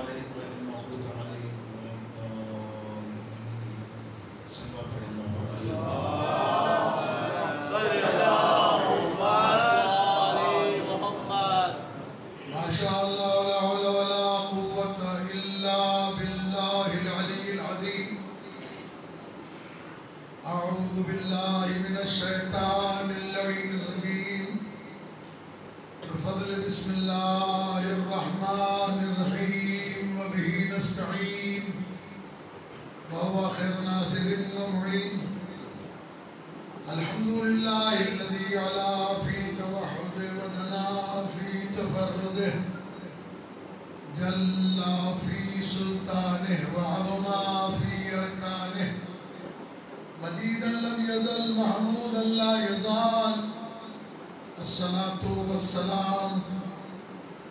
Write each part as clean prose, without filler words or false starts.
عليهم غير المغضوب عليهم ولا الضالين. صلوا على ما شاء الله لا حول ولا قوة إلا بالله العلي العظيم. أعوذ بالله من الشيطان اللعين الرجيم. بفضل بسم الله الرحمن الرحيم وبه نستعين وهو خير ناصر ومعين. الحمد لله الذي علا في توحده ودنا في تفرده جل في سلطانه وعظم في أركانه مجيدا لم يزل محمودا لا يزال. الصلاة والسلام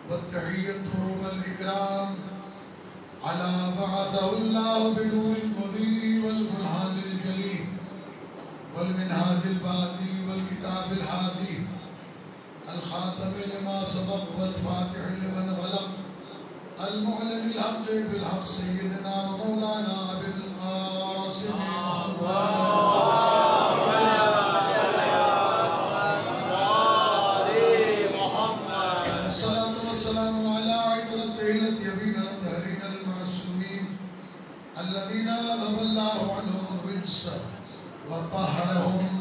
والتحية والإكرام على بعثه الله بنور المضيء والبرهان الجلي والمنهاج البادي والكتاب الهادي الخاتم لما سبق والفاتح لمن غلق المعلن الحق بالحق سيدنا ومولانا أبي القاسم الصلاة والسلام على عترته الطيبين الطاهرين المعصومين الذين ذهب الله عنهم الرجس وطهرهم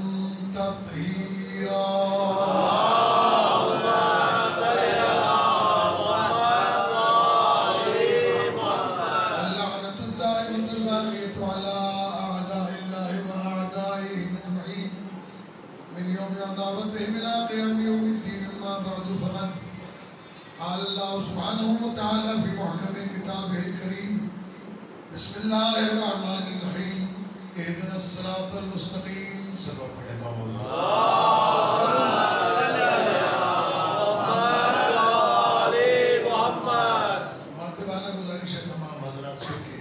تطهيرا. اللعنة الدائمة الباقية على أعداء الله وأعدائهم أجمعين من يوم عذابتهم إلى قيام يوم الدين. أما بعد فقد قال الله سبحانه وتعالى في محكم كتابه الكريم بسم الله الرحمن الرحيم اهدنا الصراط المستقيم. سبب پڑھے محمد مادبانہ گزارش ہے تمام حضرات سے کہ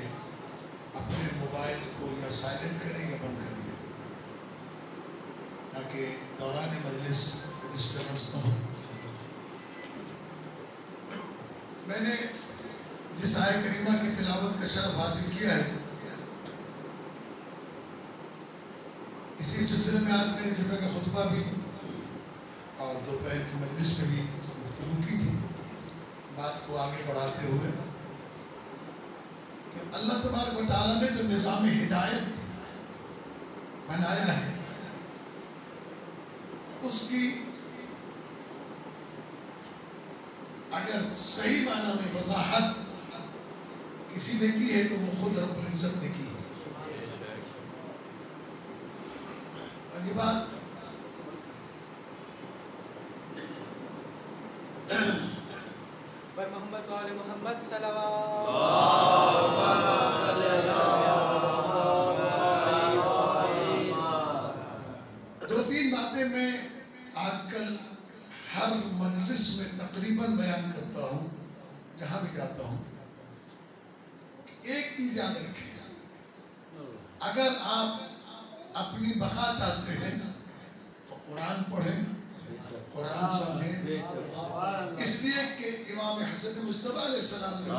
اپنے موبائل کو یا سائلنٹ کریں یا بند کر دیں تاکہ دوران مجلس ڈسٹربنس نہ ہو. میں نے جس آیت کریمہ کی تلاوت کا شرف حاصل کیا ہے اسی سلسلے میں آج میں نے جمعہ کا خطبہ بھی اور دوپہر کی مجلس میں بھی گفتگو کی تھی. بات کو آگے بڑھاتے ہوئے کہ اللہ تبارک و تعالیٰ نے جو نظام ہدایت بنایا ہے اس کی اگر صحیح معنی میں وضاحت کسی نے کی ہے تو وہ خود رب العزت نے کی ہے. اور یہ بات محمد و آل محمد دو تین باتیں میں آج کل ہر مجلس میں تقریباً بیان کرتا ہوں جہاں بھی جاتا ہوں. ایک چیز یاد رکھیں, اگر آپ اپنی بقا چاہتے ہیں تو قرآن پڑھیں, قرآن سمجھیں. اس لیے کہ امام حسن مصطفیٰ علیہ السلام نے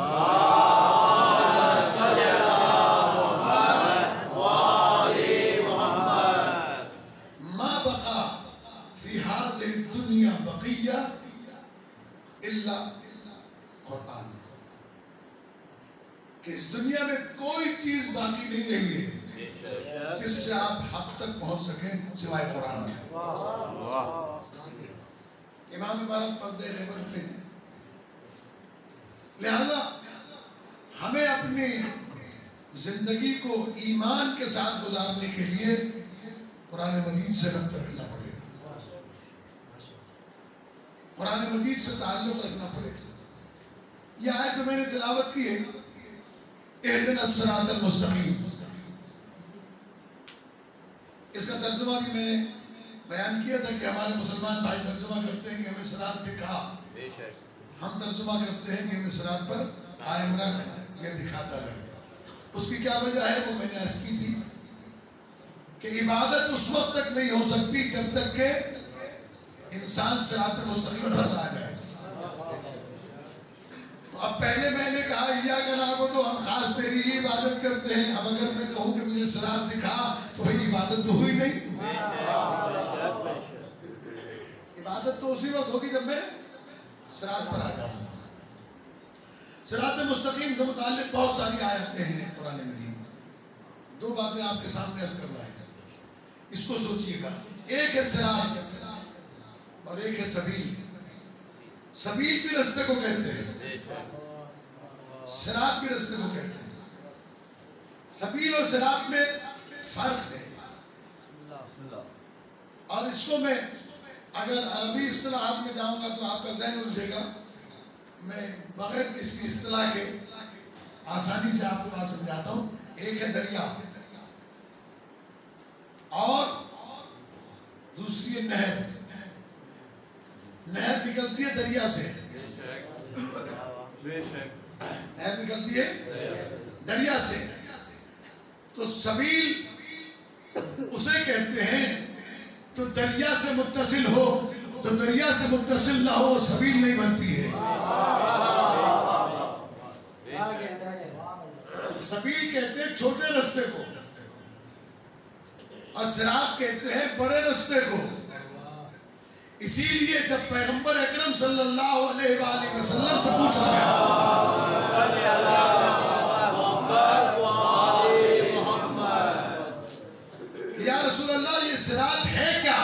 ما بقا فی هذه الدنیا بقیہ الا قرآن, کہ اس دنیا میں کوئی چیز باقی نہیں رہی ہے جس سے آپ حق تک پہنچ سکیں سوائے قرآن کے. امام مبارک پردے غیبت میں ہیں, لہذا ہمیں اپنی زندگی کو ایمان کے ساتھ گزارنے کے لیے قرآن مجید سے ربط رکھنا پڑے گا, قرآن مجید سے تعلق رکھنا پڑے گا. یہ آیت جو میں نے تلاوت کی ہے اہدنا الصراط المستقیم, اس کا ترجمہ بھی میں نے بیان کیا تھا کہ ہمارے مسلمان بھائی ترجمہ کرتے ہیں کہ ہمیں صراط دکھا, ہم ترجمہ کرتے ہیں کہ ہمیں صراط پر قائم رکھ یا دکھاتا رہے. اس کی کیا وجہ ہے وہ میں نے عرض کی تھی کہ عبادت اس وقت تک نہیں ہو سکتی جب تک کہ انسان صراط مستقیم پر نہ آ جائے. تو اب پہلے میں نے کہا ایاک عبادت تو ہوئی نہیں. عبادت تو اسی وقت ہوگی جب میں صراط پر آ جاؤں. صراط مستقیم سے متعلق بہت ساری آیتیں ہیں قرآن مجید میں. دو باتیں آپ کے سامنے عرض کر رہے ہیں, اس کو سوچیے گا. ایک ہے صراط اور ایک ہے سبیل. سبیل بھی رستے کو کہتے ہیں, صراط بھی رستے کو کہتے ہیں. سبیل اور صراط میں فرق ہے, اور اس کو میں اگر عربی اصطلاحات میں جاؤں گا تو آپ کا ذہن الجھے گا. میں بغیر کسی اصطلاح کے آسانی سے آپ کو بات سمجھاتا ہوں. ایک ہے دریا اور دوسری ہے نہر. نہر نکلتی ہے دریا سے, نہر نکلتی ہے دریا سے. تو سبیل اسے کہتے ہیں تو دریا سے متصل ہو, تو دریا سے متصل نہ ہو سبیل نہیں بنتی ہے. سبیل کہتے ہیں چھوٹے رستے کو اور صراط کہتے ہیں بڑے رستے کو. اسی لیے جب پیغمبر اکرم صلی اللہ علیہ وآلہ وسلم سے پوچھا گیا یا رسول اللہ یہ صراط ہے کیا,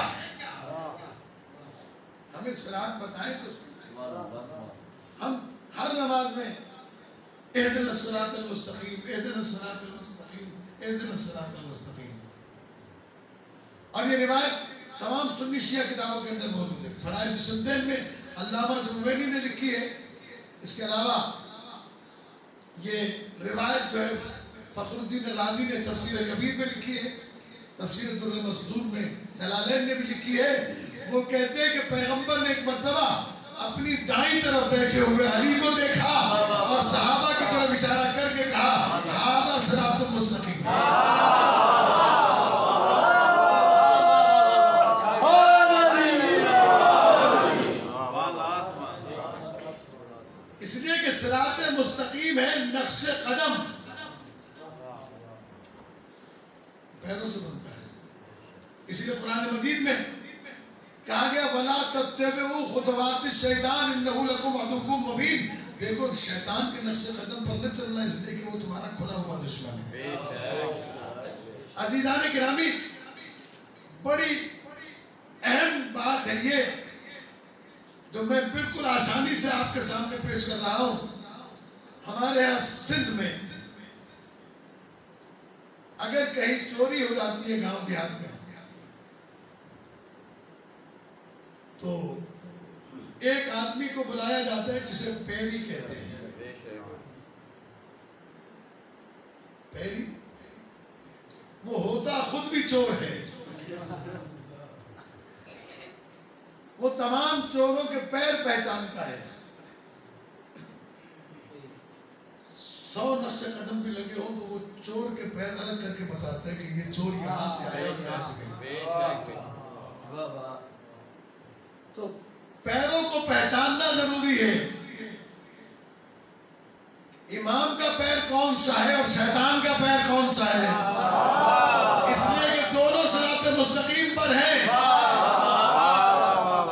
ہمیں صراط بتائیں. تو ہم ہر نماز میں اہدنا الصراط المستقیم, اہدنا الصراط المستقیم, اہدنا الصراط المستقیم. اور یہ روایت تمام سنی شیعہ کتابوں کے اندر موجود ہے. فرائض السنتین میں علامہ جموینی نے لکھی ہے. اس کے علاوہ یہ روایت جو ہے فخر الدین رازی نے تفسیر کبیر میں لکھی ہے. تفسیر در المصدور میں جلالین نے بھی لکھی ہے. وہ کہتے ہیں کہ پیغمبر نے ایک مرتبہ اپنی دائیں طرف بیٹھے ہوئے علی کو دیکھا اور صحابہ کی طرف اشارہ کر کے کہا ھذا صراط المستقیم. اس لیے کہ صراط مستقیم ہے نقش قدم, پیروں سے بنتا ہے. اس لیے قرآن مجید میں کہا گیا وَلَا تَتَّبِعُوا خُطُوَاتِ الشَّيْطَانِ إِنَّهُ لَكُمْ عَدُوٌّ مُّبِينٌ. دیکھو شیطان کے نقش قدم پر نہ چلنا, اس لیے کہ وہ تمہارا کھلا ہوا دشمن ہے. عزیزان گرامی, بڑی اہم بات ہے یہ جو میں بالکل آسانی سے آپ کے سامنے پیش کر رہا ہوں. ہمارے یہاں سندھ میں اگر کہیں چوری ہو جاتی ہے گاؤں دیہات میں تو ایک آدمی کو بلایا جاتا ہے جسے پیری کہتے ہیں. پیری وہ ہوتا خود بھی چور ہے. وہ تمام چوروں کے پیر پہچانتا ہے. 100 نقش قدم بھی لگے ہوں تو وہ چور کے پیر الگ کر کے بتاتا ہے کہ یہ چور یہاں سے آیا اور یہاں سے گئے. تو پیروں کو پہچاننا ضروری ہے. امام کا پیر کون سا ہے اور شیطان کا پیر کون سا ہے, اس لیے کہ دونوں صراط مستقیم پر ہیں.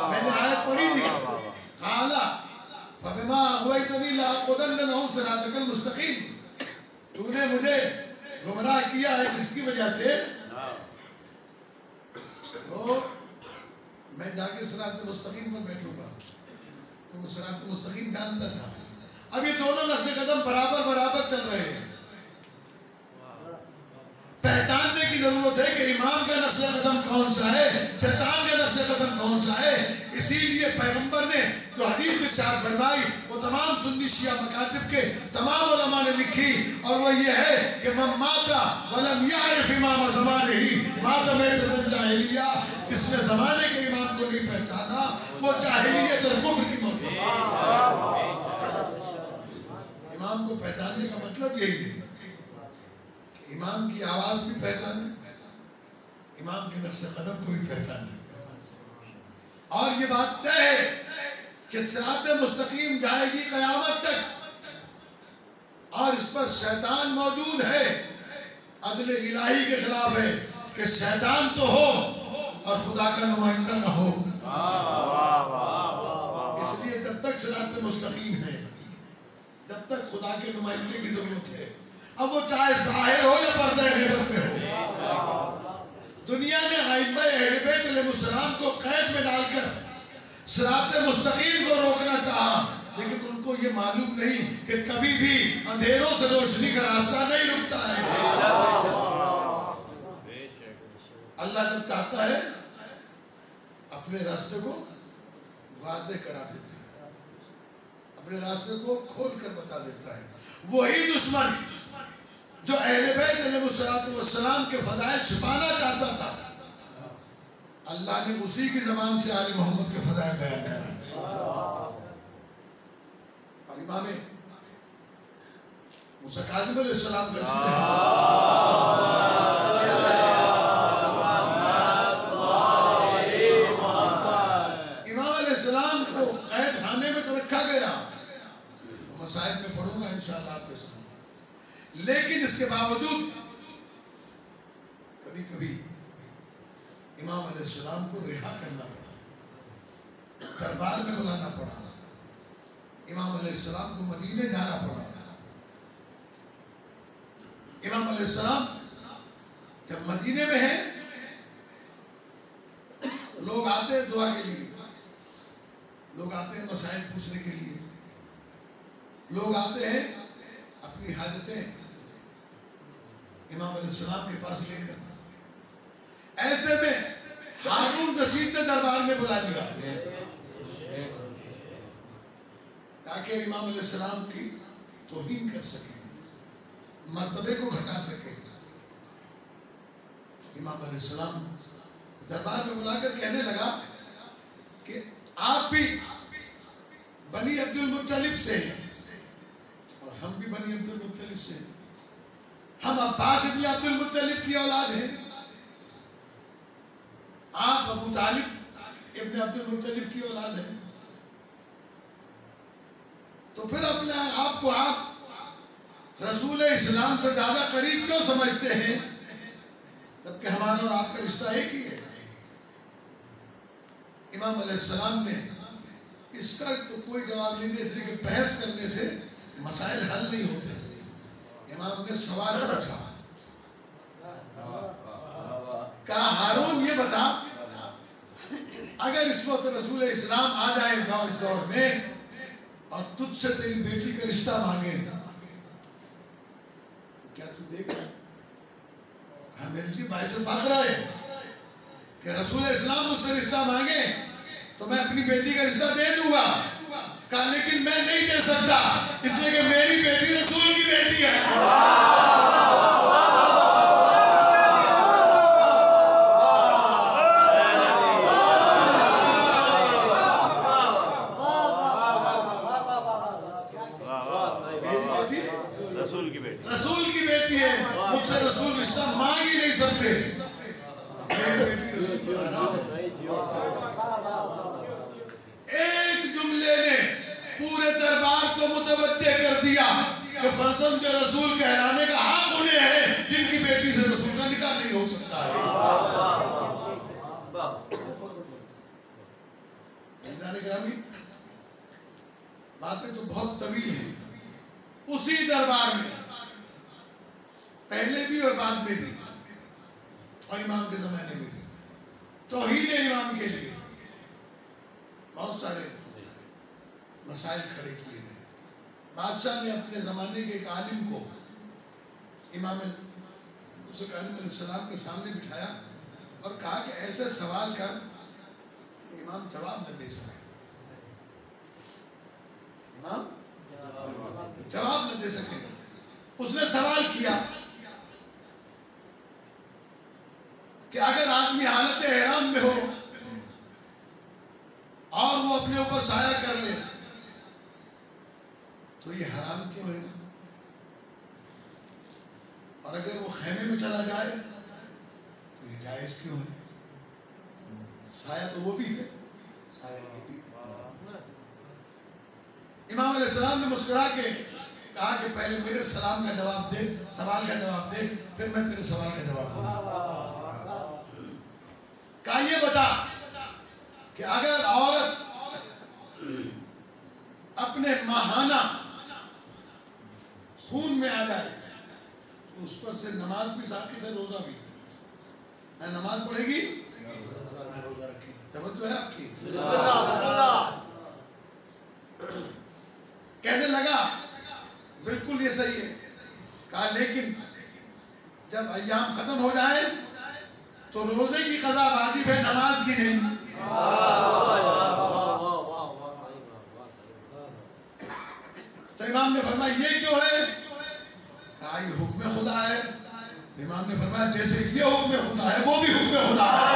میں نے آیت پڑھی تھی قال فبما اغويتني لاقعدن لهم صراطك المستقيم. تو نے مجھے گمراہ کیا ہے جس کی وجہ سے تو میں جا کے صراط مستقیم پر بیٹھوں گا. تو وہ صراط مستقیم جانتا تھا. اب یہ دونوں نقش قدم برابر برابر چل رہے ہیں. پہچاننے کی ضرورت ہے کہ امام کا نقش قدم کون سا ہے, شیطان کا نقش قدم کون سا ہے. اسی لیے پیغمبر نے جو حدیث ارشاد فرمائی وہ تمام سنی شیعہ مکاتب کے تمام علماء نے لکھی, اور وہ یہ ہے کہ من مات ولم يعرف امام زمانہ مات میتۃ جاہلیہ. جس نے زمانے کے امام کو نہیں پہچانا وہ جاہلیت اور کفر کی موت. امام کو پہچاننے کا مطلب یہی ہے کہ امام کی آواز بھی پہچانے, امام کے نقش قدم کو بھی پہچانے. اور یہ بات طے ہے کہ صراط مستقیم جائے گی قیامت تک, اور اس پر شیطان موجود ہے. عدل الہی کے خلاف ہے کہ شیطان تو ہو اور خدا کا نمائندہ نہ ہو. اس لیے جب تک صراط مستقیم ہے جب تک خدا کے نمائندے کی ضرورت ہے. اب وہ چاہے ظاہر ہو یا پردہ غیبت میں ہو. دنیا نے ائمہ اہل بیت علیہ السلام کو قید میں ڈال کر صراط مستقیم کو روکنا چاہا، لیکن ان کو یہ معلوم نہیں کہ کبھی بھی اندھیروں سے روشنی کا راستہ نہیں رکتا ہے. اللہ جب چاہتا ہے اپنے راستے کو واضح کرا دیتا ہے، اپنے راستے کو کھول کر بتا دیتا ہے. وہی دشمن جو اہل بیت علیہ السلام کے فضائل چھپانا چاہتا تھا، اللہ نے اسی کی زبان سے آل محمد کے فضائل بیان کرا. اور امام موسیٰ کاظم علیہ السلام کا ذکر امام علیہ السلام کو قید خانے میں تو رکھا گیا، مسائل میں پڑھوں گا انشاءاللہ آپ کے سامنے. لیکن اس کے باوجود کبھی کبھی امام علیہ السلام کو رہا کرنا پڑا، دربار میں بلانا پڑا، امام علیہ السلام کو مدینے جانا پڑا. امام علیہ السلام جب مدینے میں ہیں لوگ آتے ہیں دعا کے لیے، لوگ آتے ہیں مسائل پوچھنے کے لیے، لوگ آتے ہیں اپنی حاجتیں امام علیہ السلام کے پاس لے کر. ایسے میں ہارون رشید نے دربار میں بلا لیا تاکہ امام علیہ السلام کی توہین کر سکے، مرتبے کو گھٹا سکے. امام علیہ السلام دربار میں بلا کر کہنے لگا کہ آپ بھی بنی عبد المطلب سے ہیں اور ہم بھی بنی عبد المطلب سے ہیں، ہم عباس ابن عبد المطلب کی اولاد ہیں، آپ ابو طالب ابن عبد المطلب کی اولاد ہیں. تو پھر اپنے آپ کو آپ رسول اسلام سے زیادہ قریب کیوں سمجھتے ہیں جبکہ ہمارا اور آپ کا رشتہ ایک ہی ہے؟ امام علیہ السلام نے اس کا تو کوئی جواب نہیں دیا، اس لیے کہ بحث کرنے سے مسائل حل نہیں ہوتے. امام نے سوال پوچھا، کہا ہارون یہ بتا اگر اس وقت رسول اسلام آ جائے اس دور میں اور تجھ سے تیری بیٹی کا رشتہ مانگے کیا تو دیکھ رہا ہے؟ میرے لیے باعث فخر ہے کہ رسول اسلام مجھ سے رشتہ مانگے تو میں اپنی بیٹی کا رشتہ دے دوں گا. کہا لیکن میں نہیں دے سکتا اس لیے کہ میری بیٹی رسول کی بیٹی ہے. رسول کی بیٹی ہے، مجھ سے رسول رشتہ مانگ ہی نہیں سکتے. ایک جملے نے پورے دربار کو متوجہ کر دیا کہ فرزند رسول کہلانے کا حق انہیں ہے جن کی بیٹی سے رسول کا نکاح نہیں ہو سکتا ہے. باتیں تو بہت طویل ہیں. اسی دربار میں پہلے بھی اور بعد میں بھی اور امام کے زمانے میں بھی توہین امام کے لیے بہت سارے مسائل کھڑے کیے گئے. بادشاہ نے اپنے زمانے کے ایک عالم کو امام موسیٰ کاظم علیہ السلام کے سامنے بٹھایا اور کہا کہ ایسے سوال کر کہ امام جواب نہ دے سکے. امام جواب نہ دے سکے. اس نے سوال کیا کہ اگر آدمی حالت احرام میں ہو اور وہ اپنے اوپر سایہ کر لے تو یہ حرام کیوں ہے؟ اور اگر وہ خیمے میں چلا جائے تو یہ جائز کیوں ہے؟ سایہ تو وہ بھی ہے، سایہ وہ بھی. امام علیہ السلام نے مسکرا کے کہا کہ پہلے میرے سلام کا جواب دے، سوال کا جواب دے، پھر میں تیرے سوال کا جواب دوں. کہ اگر عورت اپنے ماہانہ خون میں آ جائے تو اس پر سے نماز بھی ساقط ہے، روزہ بھی نہ نماز پڑھے گی نہ روزہ رکھے گی۔ توجہ ہے آپ کی؟ کہنے لگا بالکل یہ صحیح ہے، کہا لیکن جب ایام ختم ہو جائے تو روزے کی قضا واجب ہے، نماز کی نہیں۔ تو امام نے فرمایا یہ کیوں ہے؟ کہا یہ حکم خدا ہے۔ تو امام نے فرمایا جیسے یہ حکم خدا ہے وہ بھی حکم خدا ہے۔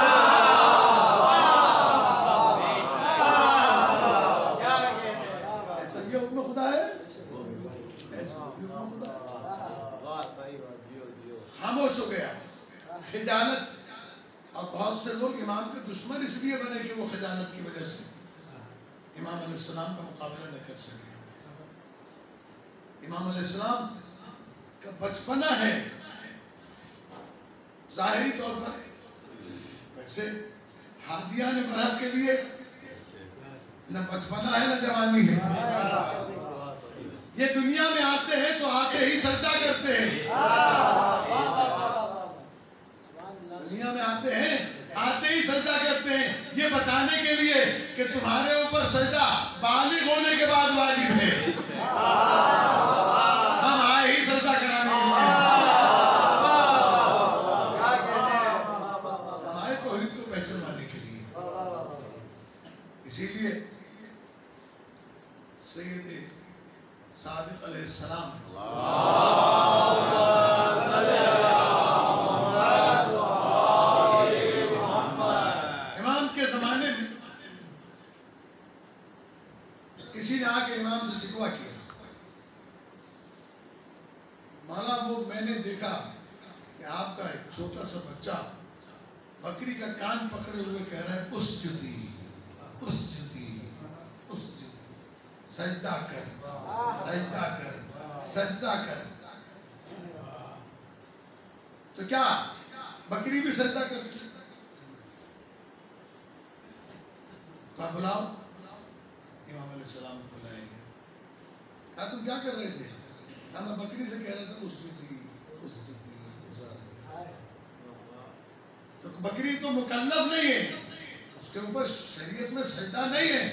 ایسا یہ حکم خدا ہے، ایسا یہ حکم خدا ہے۔ خاموش ہو گیا۔ خجالت، اور بہت سے لوگ امام کے دشمن اس لیے بنے کہ وہ خجالت کی وجہ سے امام علیہ السلام کا مقابلہ نہ کر سکے۔ امام علیہ السلام کا بچپنا ہے ظاہری طور پر، ویسے ہادیان برحق کے لیے نہ بچپنا ہے نہ جوانی ہے۔ یہ دنیا میں آتے ہیں تو آتے ہی سجدہ کرتے ہیں، دنیا میں آتے ہیں آتے ہی سجدہ کرتے ہیں، یہ بتانے کے لیے کہ تمہارے اوپر سجدہ بالغ ہونے کے بعد واجب ہے، ہم آئے ہی سجدہ کرانے کے لیے، ہم آئے توحید کو پہچانوانے کے لیے۔ اسی لیے سید صادق علیہ السلام امام کے زمانے میں کسی نے آ کے امام سے شکوہ کیا، مولا وہ میں نے دیکھا کہ آپ کا ایک چھوٹا سا بچہ بکری کا کان پکڑے ہوئے کہہ رہا ہے اسجدی اسجدی اسجدی، سجدہ کر سجدہ کر سجدہ کر۔ تو کیا بکری بھی سجدہ کرتی؟ کہا بلاؤ، امام علیہ السلام کو بلایا گیا۔ کہا تم کیا کر رہے تھے؟ کہا میں بکری سے کہہ رہا تھا اسجدی اسجدی اسجدی۔ تو بکری تو مکلف نہیں ہے، اس کے اوپر شریعت میں سجدہ نہیں ہے،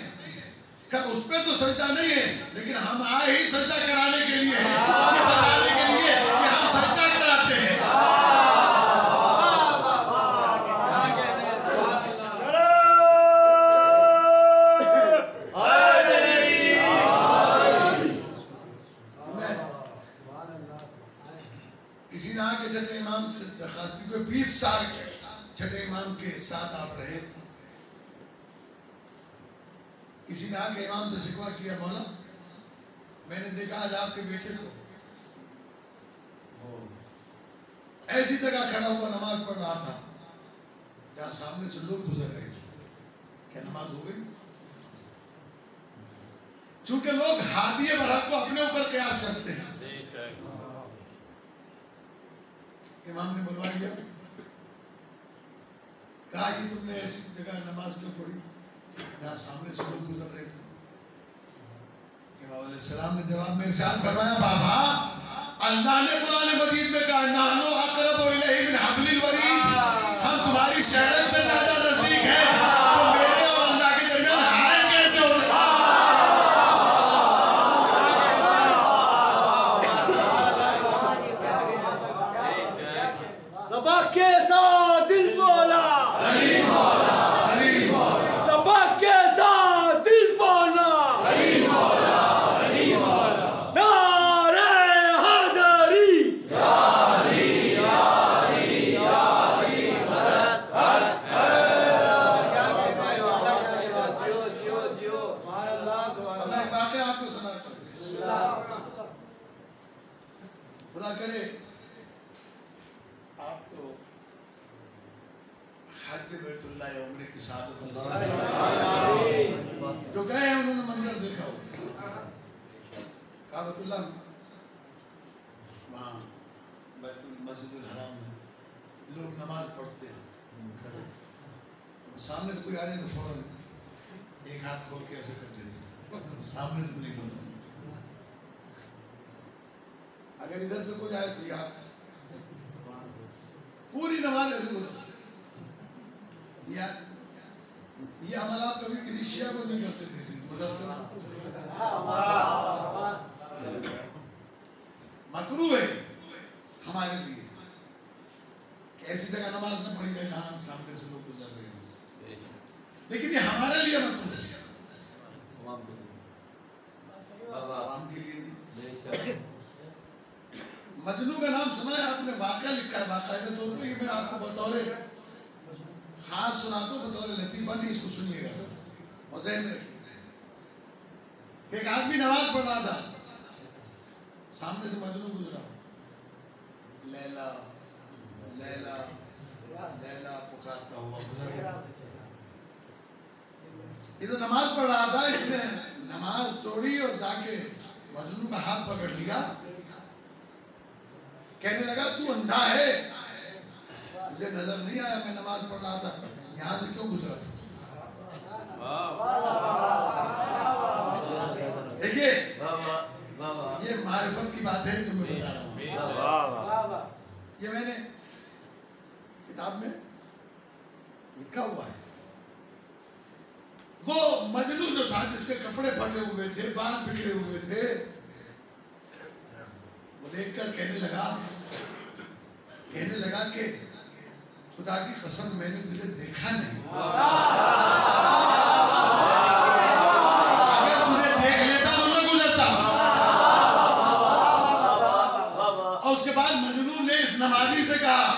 کہ اس پہ تو سجدہ نہیں ہے، لیکن ہم آئے ہی سجدہ کرانے کے لیے ہیں، یہ بتانے کے لیے کہ ہم سجدہ کراتے ہیں۔ کسی نے آ کے چھٹے امام سے درخواست کی، کوئی 20 سال چھٹے امام کے ساتھ آپ رہے، کسی نے آ کے امام سے شکوہ کیا، مولا میں نے دیکھا آج آپ کے بیٹے کو ایسی جگہ کھڑا ہوا نماز پڑھ رہا تھا جہاں سامنے سے لوگ گزر رہے تھے، کیا نماز ہو گئی؟ چونکہ لوگ ہادی برحق کو اپنے اوپر قیاس کرتے ہیں۔ امام نے بلوا لیا، کہا یہ تم نے ایسی جگہ نماز کیوں پڑھی جہاں سامنے سے لوگ گزر رہے تھے؟ امام علیہ السلام نے جواب میں ارشاد فرمایا، بابا اللہ نے قرآن مجید میں کہا نحن اقرب الیہ من حبل الورید، ہم تمہاری شہرت سے زیادہ نزدیک ہیں، تو میرے اور اللہ کے درمیان حائل کیسے ہو سکتا؟ زباں کے ساتھ دل بولا، علی مولا علی مولا، زباں کے ساتھ دل بولا، علی مولا علی مولا، نعرہ حیدری، یا علی یا علی یا علی مدد ہر اب میں ایک واقعہ آپ کو سناتا ہوں، خدا کرے آپ کو حج بیت اللہ عمرے کی سعادت نصیب ہو، جو گئے ہیں انہوں نے منظر دیکھا ہو کعبۃ اللہ، وہاں بیت المسجد الحرام میں لوگ نماز پڑھتے ہیں، سامنے سے کوئی آ جائے تو فوراً ایک ہاتھ کھول کے ایسے کر دیتے سامنے سے نہیں کھولتا. اگر ادھر سے کوئی آئے تو یہ ہاتھ پوری نماز ایسے گزرتا. یہ عمل آپ کبھی کسی شیعہ کو نہیں کرتے تھے گزرتے. مکروہ ہے ہمارے لیے کہ ایسی جگہ نماز نہ پڑھی جائے جہاں سامنے سے لوگ گزر رہے ہوں، لیکن یہ ہمارے لیے مکروہ ہے، عوام کے لیے نہیں. مجنو کا نام سنا ہے آپ نے؟ واقعہ لکھا ہے باقاعدہ طور پہ. میں آپ کو بطور خاص سناتا ہوں، بطور لطیفہ نہیں، اس کو سنیے گا اور ذہن میں رکھیے. ایک آدمی نماز پڑھ رہا تھا، سامنے سے مجنو گزرا، لیلا لیلا لیلا پکارتا ہوا گزر گیا. یہ تو نماز پڑھ رہا تھا، اس نے نماز توڑی اور جا کے مجنو کا ہاتھ پکڑ لیا. کہنے لگا تو اندھا ہے، مجھے نظر نہیں آیا، میں نماز پڑھ رہا تھا، یہاں سے کیوں گزرا تھا؟ دیکھیے یہ معرفت کی بات ہے جو میں بتا رہا ہوں. یہ میں نے کتاب میں لکھا ہوا ہے. وہ مجنو جو تھا، جس کے کپڑے پھٹے ہوئے تھے، بال بکھرے ہوئے تھے، وہ دیکھ کر کہنے لگا کہ خدا کی قسم میں نے تجھے دیکھا نہیں. اگر تجھے دیکھ لیتا تو میں گزرتا. اور اس کے بعد مجنون نے اس نمازی سے کہا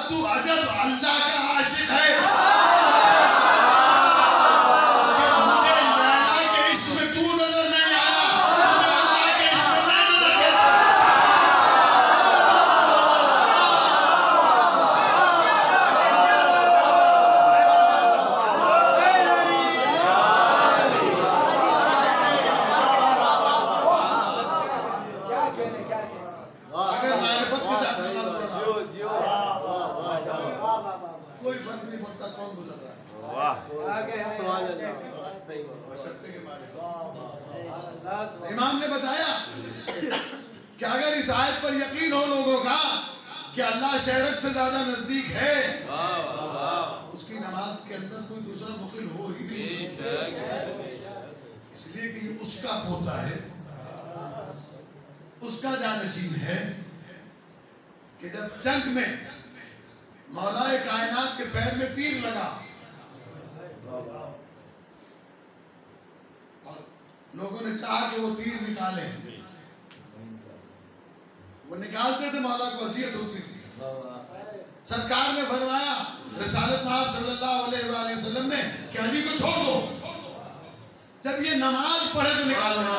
تو عجب اللہ کا عاشق ہے کہ مجھے لیلا کے عشق میں تو نظر نہیں آیا، مجھے اللہ کے عشق میں میں نظر کیسے. اگر معرفت کے ساتھ نماز پڑھا کوئی فرق نہیں پڑتا کون گزر رہا ہے، بشرطے کے معرفت. امام نے بتایا کہ اگر اس آیت پر یقین ہو لوگوں کا کہ اللہ شہرت سے زیادہ نزدیک ہے، اس کی نماز کے اندر کوئی دوسرا مخل ہو ہی نہیں سکتا. اس لیے کہ یہ اس کا پوتا ہے، اس کا جانشین ہے کہ جب جنگ میں مولا کائنات کے پیر میں تیر لگا اور لوگوں نے چاہا کہ وہ تیر نکالیں، وہ نکالتے تھے، مولا کو اذیت ہوتی تھی. سرکار نے فرمایا رسالت مآب صلی اللہ علیہ وآلہ وسلم نے کہ علی کو چھوڑ دو، جب یہ نماز پڑھے تو نکال دینا.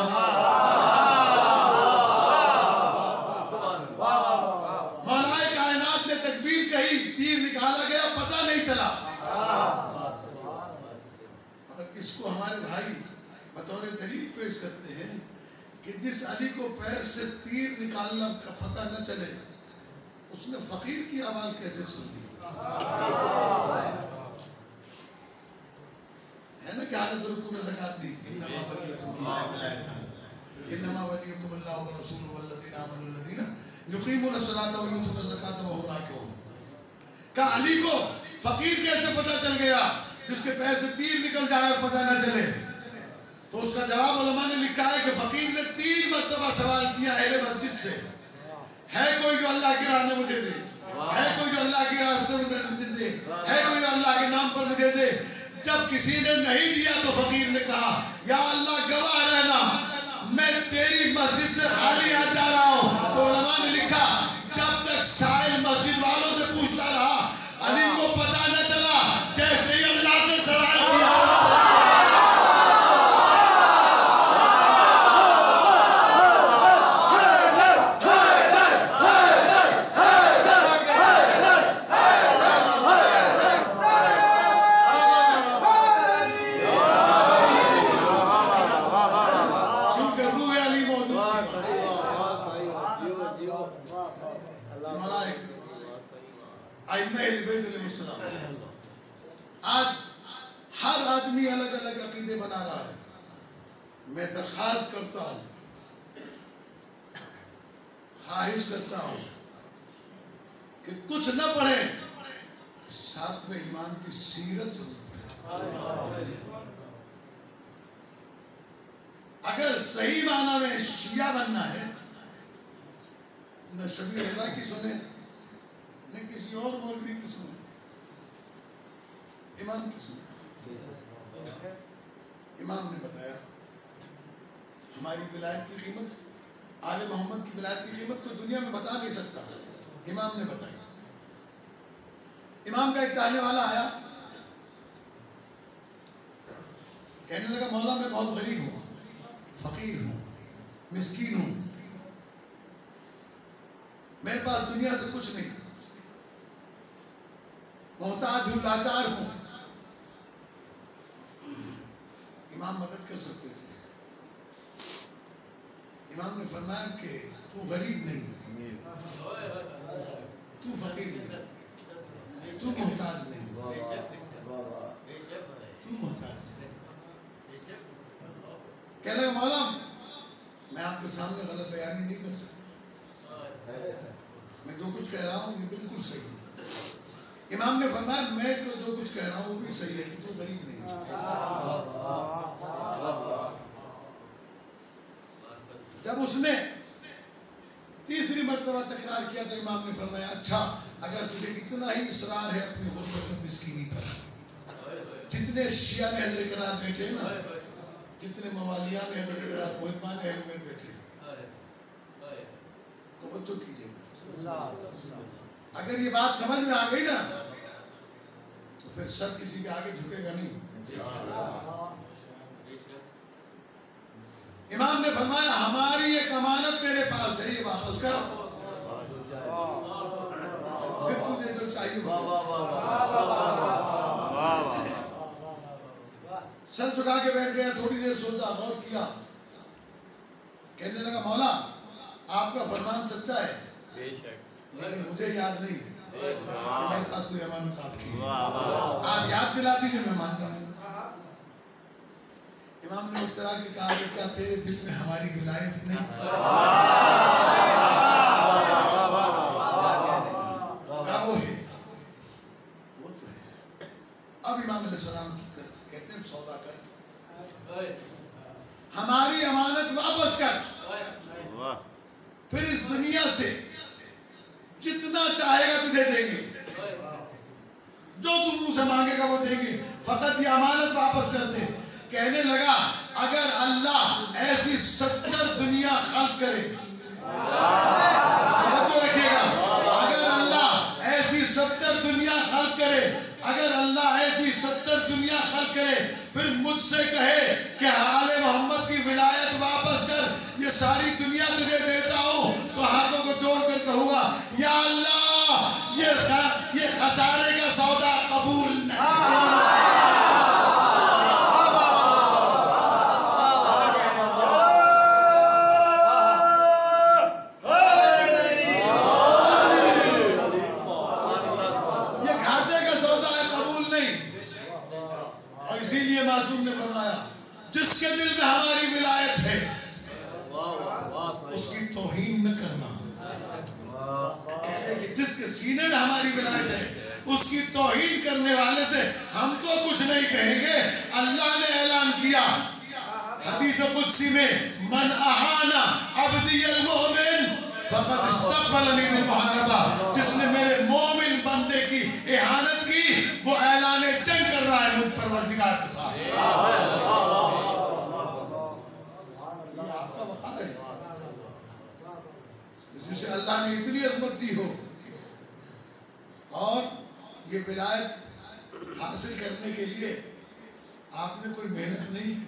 مولا کائنات نے تکبیر کہی، تیر نکالا گیا، پتہ نہیں چلا. اور اس کو ہمارے بھائی بطور دلیل پیش کرتے ہیں کہ جس علی کو پیر سے تیر نکالنا کا پتہ نہ چلے، اس نے فقیر کی آواز کیسے سن لی؟ ہے نا کہ حالت رکوع میں زکات دی، انما ولیکم اللہ ولایتہ، انما ولیکم اللہ ورسولہ والذین آمنوا الذین یقیمون الصلاۃ ویؤتون الزکاۃ وهم راکعون. کہ علی کو فقیر کیسے پتہ چل گیا جس کے پیر سے تیر نکل جائے اور پتہ نہ چلے؟ تو اس کا جواب علماء نے لکھا ہے کہ فقیر نے 3 مرتبہ سوال کیا اہل مسجد سے، ہے کوئی جو اللہ کی راہ میں مجھے دے، ہے کوئی جو اللہ کے راستے میں مجھے دے، ہے کوئی جو اللہ کے نام پر مجھے دے. جب کسی نے نہیں دیا تو فقیر نے کہا یا اللہ گواہ رہنا، میں تیری مسجد سے خالی آ جا رہا ہوں. تو علماء نے لکھا جب تک سائل مسجد والوں سے پوچھتا رہا، علی کو پتہ نہ چلا، جیسے ہی اللہ سے سوال کیا آج ہر آدمی آدمی الگ الگ عقیدے بنا رہا ہے. میں درخواست کرتا ہوں، خواہش کرتا ہوں کہ کچھ نہ پڑھیں، ساتویں امام کی سیرت ضرور پڑھیں. اگر صحیح معنی میں شیعہ بننا ہے، نہ شبیر اللہ کی سنیں نہ کسی اور مولوی کی سنیں، امام کی سنیں. امام نے بتایا ہماری ولایت کی قیمت، آل محمد کی ولایت کی قیمت کوئی دنیا میں بتا نہیں سکتا. امام نے بتائی. امام کا ایک چاہنے والا آیا، کہنے لگا مولا میں بہت غریب ہوں، فقیر ہوں، مسکین ہوں، میرے پاس دنیا سے کچھ نہیں، محتاج ہوں، لاچار ہوں. امام مدد کر سکتے تھے. امام نے فرمایا کہ تو غریب نہیں، تو فقیر نہیں، تو محتاج نہیں، تو محتاج نہیں. کہنے لگا مولا میں آپ کے سامنے غلط بیانی نہیں کر سکتا، میں جو کچھ کہہ رہا ہوں یہ بالکل صحیح ہے. امام نے فرمایا میں جو کچھ کہہ رہا ہوں وہ بھی صحیح ہے کہ تو غریب نہیں. جب اس نے تیسری مرتبہ تکرار کیا تو امام نے فرمایا اچھا اگر تجھے اتنا ہی اصرار ہے اپنی غربت اور مسکینی پر، جتنے شیعہ نے حضرت قرار بیٹھے نا، جتنے موالیان نے حضرت قرار محبان اہل بیت بیٹھے، توجہ کیجئے گا. اگر یہ بات سمجھ میں آ گئی نا تو پھر سب کسی کے آگے جھکے گا نہیں. امام نے فرمایا ہماری ایک امانت میرے پاس ہے، یہ واپس کرو، پھر تجھے جو چاہیے. سر جھکا کے بیٹھ گیا، تھوڑی دیر سوچا، غور کیا، کہنے لگا مولا آپ کا فرمان سچا ہے لیکن مجھے یاد نہیں کہ میرے پاس کوئی امانت آپ کی ہے، آپ یاد دلا دیجیے میں مانتا ہوں. امام نے اس طرح کی کہا کہ کیا تیرے دل میں ہماری ولایت نہیں؟ کہا وہ ہے، وہ تو ہے. اب امام علیہ السلام کہتے ہیں سودا کر، ہماری امانت واپس کر، پھر اس دنیا سے جتنا چاہے گا تجھے دیں گے، جو تم مجھ سے مانگے گا وہ دیں گے، فقط یہ امانت واپس کر دے. کہنے لگا اگر اللہ ایسی 70 دنیا خلق کرے، توجہ رکھیے گا، اگر اللہ ایسی 70 دنیا خلق کرے، اگر اللہ ایسی 70 دنیا خلق کرے پھر مجھ سے کہے کہ آل محمد کی ولایت واپس کر، یہ ساری دنیا تجھے دیتا ہوں، تو ہاتھوں کو جوڑ کر کہوں گا یا اللہ یہ خسارے کا سودا قبول نہیں. معصوم نے فرمایا جس کے دل میں ہماری ولایت ہے اس کی توہین نہ کرنا، جس کے سینے میں ہماری ولایت ہے اس کی توہین کرنے والے سے ہم تو کچھ نہیں کہیں گے. اللہ نے اعلان کیا حدیث قدسی میں من احانا عبدی المؤمن فقد استقبلنی بالمحاربہ، جس نے میرے مومن بندے کی اہانت کی وہ اعلان جنگ کر رہا ہے مجھ پروردگار کے ساتھ. یہ آپ کا وقار ہے جسے اللہ نے اتنی عظمت دی ہو، اور یہ ولایت حاصل کرنے کے لیے آپ نے کوئی محنت نہیں کی.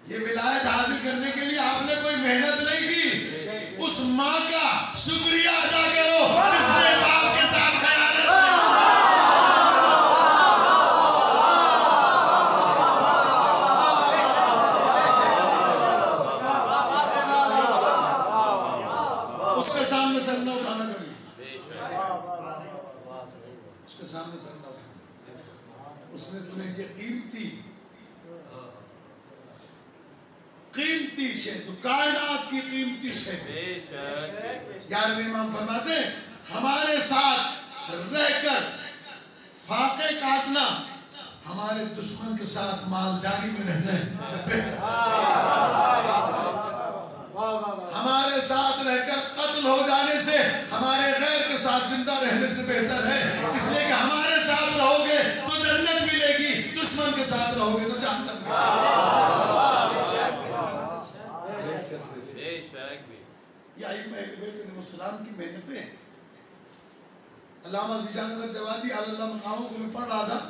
یہ ولایت حاصل کرنے کے لیے آپ نے کوئی محنت نہیں کی. اس ماں کا شکریہ ادا کرو جس نے باپ کے ساتھ خیانت کی. اس کے سامنے سر نہ اٹھانا کبھی، اس کے سامنے سر نہ اٹھانا. اس نے تمہیں یہ قیمتی شے، تو کائنات کی قیمتی شے، 11ویں امام فرماتے ہیں ہمارے ساتھ رہ کر فاقے کاٹنا ہمارے دشمن کے ساتھ مالداری میں رہنے سے بہتر ہے۔ ہمارے ساتھ رہ کر قتل ہو جانے سے ہمارے غیر کے ساتھ زندہ رہنے سے بہتر ہے، اس لیے کہ ہمارے ساتھ رہو گے تو جنت ملے گی، دشمن کے ساتھ رہو گے تو جہنم ملے گی۔ یہ ائمہ اہل بیت علیہ السلام کی محنتیں علامہ ذیشان احمد جوادی علی اللہ مقاموں کو میں پڑھ رہا تھا،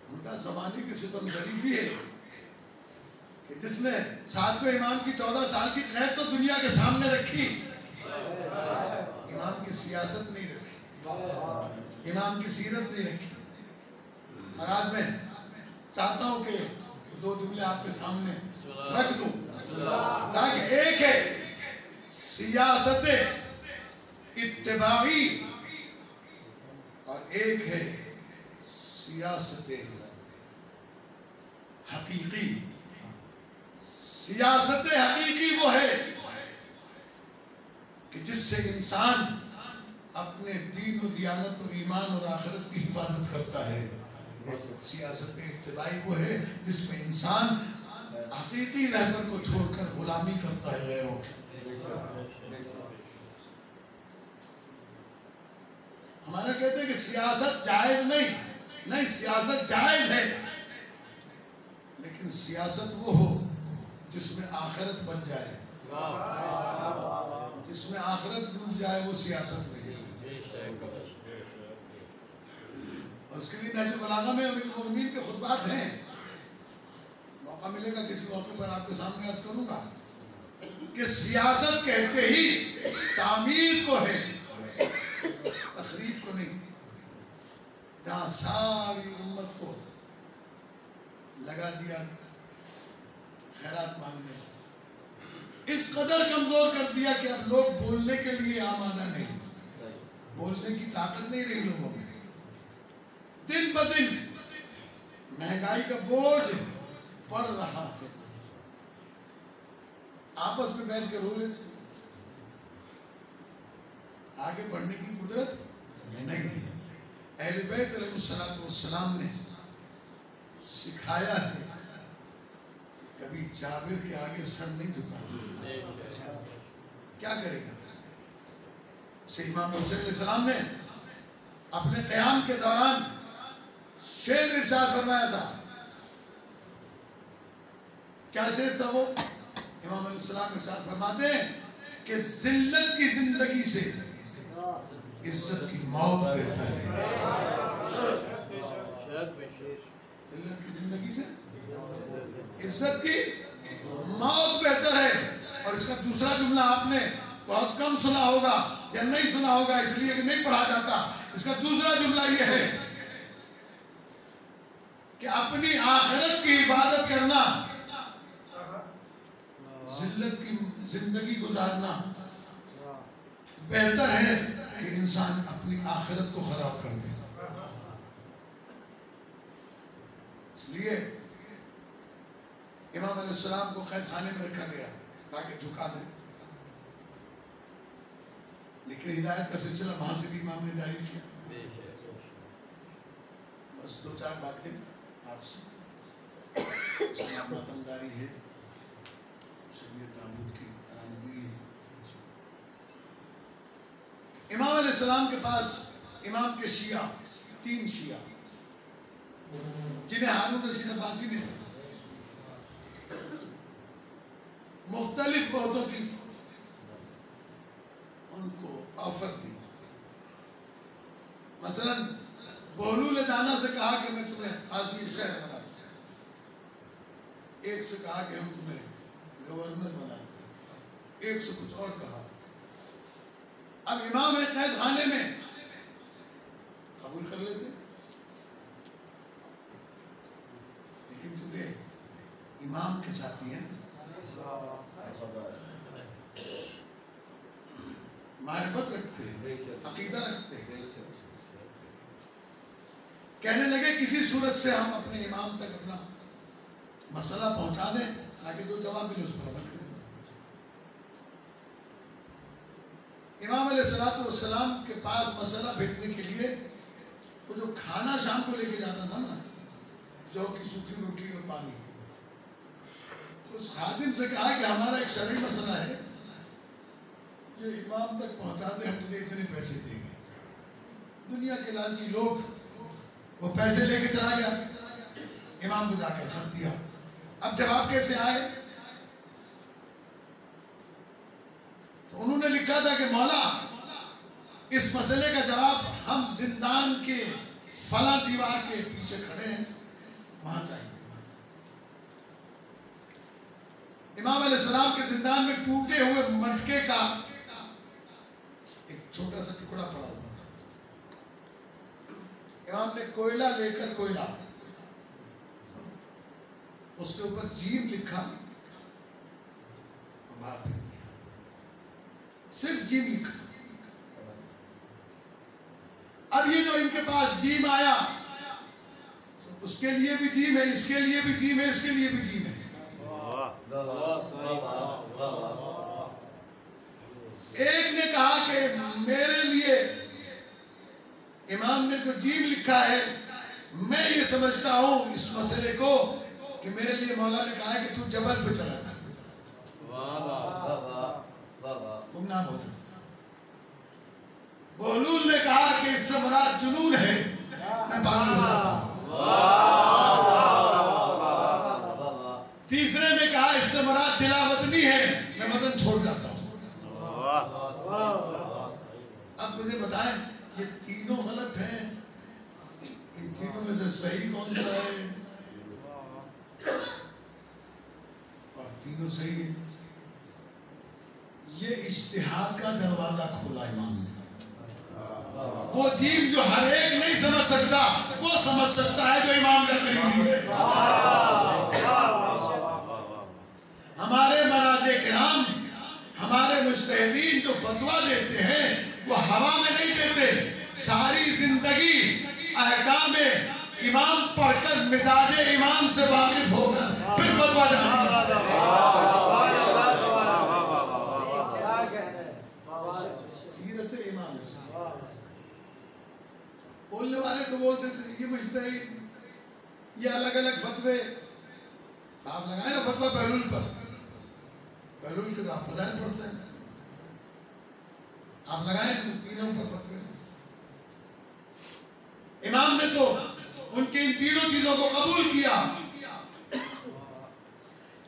ان کا زمانے کی ستم ظریفی ہے کہ جس نے 7ویں امام کی 14 سال کی قید تو دنیا کے سامنے رکھی، امام کی سیاست نہیں رکھی، امام کی سیرت نہیں رکھی۔ اور آج میں چاہتا ہوں کہ 2 جملے آپ کے سامنے رکھ دوں تاکہ ایک ہے سیاست اتباعی اور ایک ہے سیاست حقیقی۔ سیاست حقیقی وہ ہے کہ جس سے انسان اپنے دین و دیانت اور ایمان اور آخرت کی حفاظت کرتا ہے، سیاست اتباعی وہ ہے جس میں انسان حقیقی رہبر کو چھوڑ کر غلامی کرتا ہے غیروں کی۔ ہمارا کہتے ہیں کہ سیاست جائز نہیں، سیاست جائز ہے، لیکن سیاست وہ ہو جس میں آخرت بن جائے، جس میں آخرت ڈوب جائے، وہ سیاست نہیں ہے۔ اور اس کے لیے نہج البلاغہ میں امیر المومنین کے خطبات ہیں، موقع ملے گا کسی موقع پر آپ کے سامنے عرض کروں گا کہ سیاست کہتے ہی تعمیر کو ہے، تخریب کو نہیں، جہاں ساری امت کو لگا دیا خیرات مانگنے، اس قدر کمزور کر دیا کہ اب لوگ بولنے کے لیے آمادہ نہیں، بولنے کی طاقت نہیں رہی لوگوں میں۔ دن بدن مہنگائی کا بوجھ پڑ رہا ہے، آپس میں بیٹھ کے رو لیتے، آگے بڑھنے کی قدرت نہیں ہے۔ اہل بیت علیہ السلام نے سکھایا ہے کبھی جابر کے آگے سر نہیں جھکا، کیا کرے گا؟ امام حسین علیہ السلام نے اپنے قیام کے دوران شعر ارشاد فرمایا تھا، کیا شعر تھا وہ؟ امام علیہ السلام ارشاد فرماتے ہیں کہ ذلت کی زندگی سے عزت کی موت بہتر ہے۔ ذلت کی زندگی سے عزت کی موت بہتر ہے۔ اور اس کا دوسرا جملہ آپ نے بہت کم سنا ہوگا یا نہیں سنا ہوگا، اس لیے کہ نہیں پڑھا جاتا۔ اس کا دوسرا جملہ یہ ہے کہ اپنی آخرت کی حفاظت کرنا، ذلت کی زندگی گزارنا بہتر ہے کہ انسان اپنی آخرت کو خراب کر دے۔ اس لیے امام علیہ السلام کو قید خانے میں رکھا گیا تاکہ جھکا دے، لیکن ہدایت کا سلسلہ وہاں سے بھی امام نے جاری کیا۔ بس 2-4 باتیں آپ سے، ماتمداری ہے، شریعت تابوت کی برآمدگی ہے۔ امام علیہ السلام کے پاس امام کے شیعہ 3 شیعہ جنہیں ہارون رشید عباسی نے مختلف عہدوں کی ان کو آفر دی۔ مثلا بہلول دانا سے کہا کہ میں تمہیں قاضی شہر بنا دوں، ایک سے کہا کہ ہم تمہیں گورنر بنا دیں، ایک سے کچھ اور کہا۔ اب امام ہے قید خانے میں، قبول کر لیتے، لیکن چونکہ امام کے ساتھی ہیں، معرفت رکھتے ہیں، عقیدہ رکھتے ہیں، کہنے لگے کسی صورت سے ہم اپنے امام تک اپنا مسئلہ پہنچا دیں تاکہ جو جواب ملے اس پر عمل کریں۔ امام علیہ السلام کے پاس مسئلہ بھیجنے کے لیے وہ جو کھانا شام کو لے کے جاتا تھا نا، جو کی سوکھی روٹی اور پانی، اس خادم سے کہا کہ ہمارا ایک شرعی مسئلہ ہے، یہ امام تک پہنچا دے، ہم تجھے اتنے پیسے دیں گے۔ دنیا کے لالچی لوگ، وہ پیسے لے کے چلا گیا، امام کو جا کر خط دیا۔ اب جواب کیسے آئے؟ تو انہوں نے لکھا تھا کہ مولا اس مسئلے کا جواب ہم زندان کے فلاں دیوار کے پیچھے کھڑے ہیں، وہاں جائیں گے۔ امام علیہ السلام کے زندان میں ٹوٹے ہوئے مٹکے کا ایک چھوٹا سا ٹکڑا پڑا ہوا تھا۔ امام نے کوئلہ لے کر کوئلہ اس کے اوپر جیم لکھا اور باہر پھینک دیا، صرف جیم لکھا۔ اب یہ جو ان کے پاس جیم آیا، تو اس کے لیے بھی جیم ہے، اس کے لیے بھی جیم ہے، اس کے لیے بھی جیم ہے۔ ایک نے کہا کہ میرے لیے امام نے جو جیم لکھا ہے، میں یہ سمجھتا ہوں اس مسئلے کو کہ میرے لیے مولا نے کہا ہے کہ تو جبل پہ چلا جا، گمنام ہو جا۔ بہلول نے کہا کہ اس سے مراد جنون ہے، میں پاگل ہو جاتا ہوں۔ تیسرے نے کہا اس سے مراد چلا وطنی ہے، میں وطن چھوڑ جاتا ہوں۔ اب مجھے بتائیں یہ تینوں غلط ہیں، ان تینوں میں سے صحیح کون سا ہے؟ اور تینوں صحیح ہیں۔ یہ اجتہاد کا دروازہ کھولا امام نے۔ وہ جیم جو ہر ایک نہیں سمجھ سکتا، وہ سمجھ سکتا ہے جو امام کا قریبی ہے۔ ہمارے مراجع کرام، ہمارے مجتہدین جو فتویٰ دیتے ہیں وہ ہوا میں نہیں دیتے، ساری زندگی احکام امام پڑھ کر مزاج امام سے واقف ہو کر پھر فتویٰ جاری کرتے ہیں۔ سیرت امام سے بولنے والے تو بولتے تھے یہ مجتہد، یہ الگ الگ فتوے، آپ لگائیں نا فتویٰ بہلول پر، بہلول کے تو آپ فضائل پڑھتے ہیں، آپ لگائیں تینوں پر فتوے۔ امام نے تو ان کی ان تینوں چیزوں کو قبول کیا،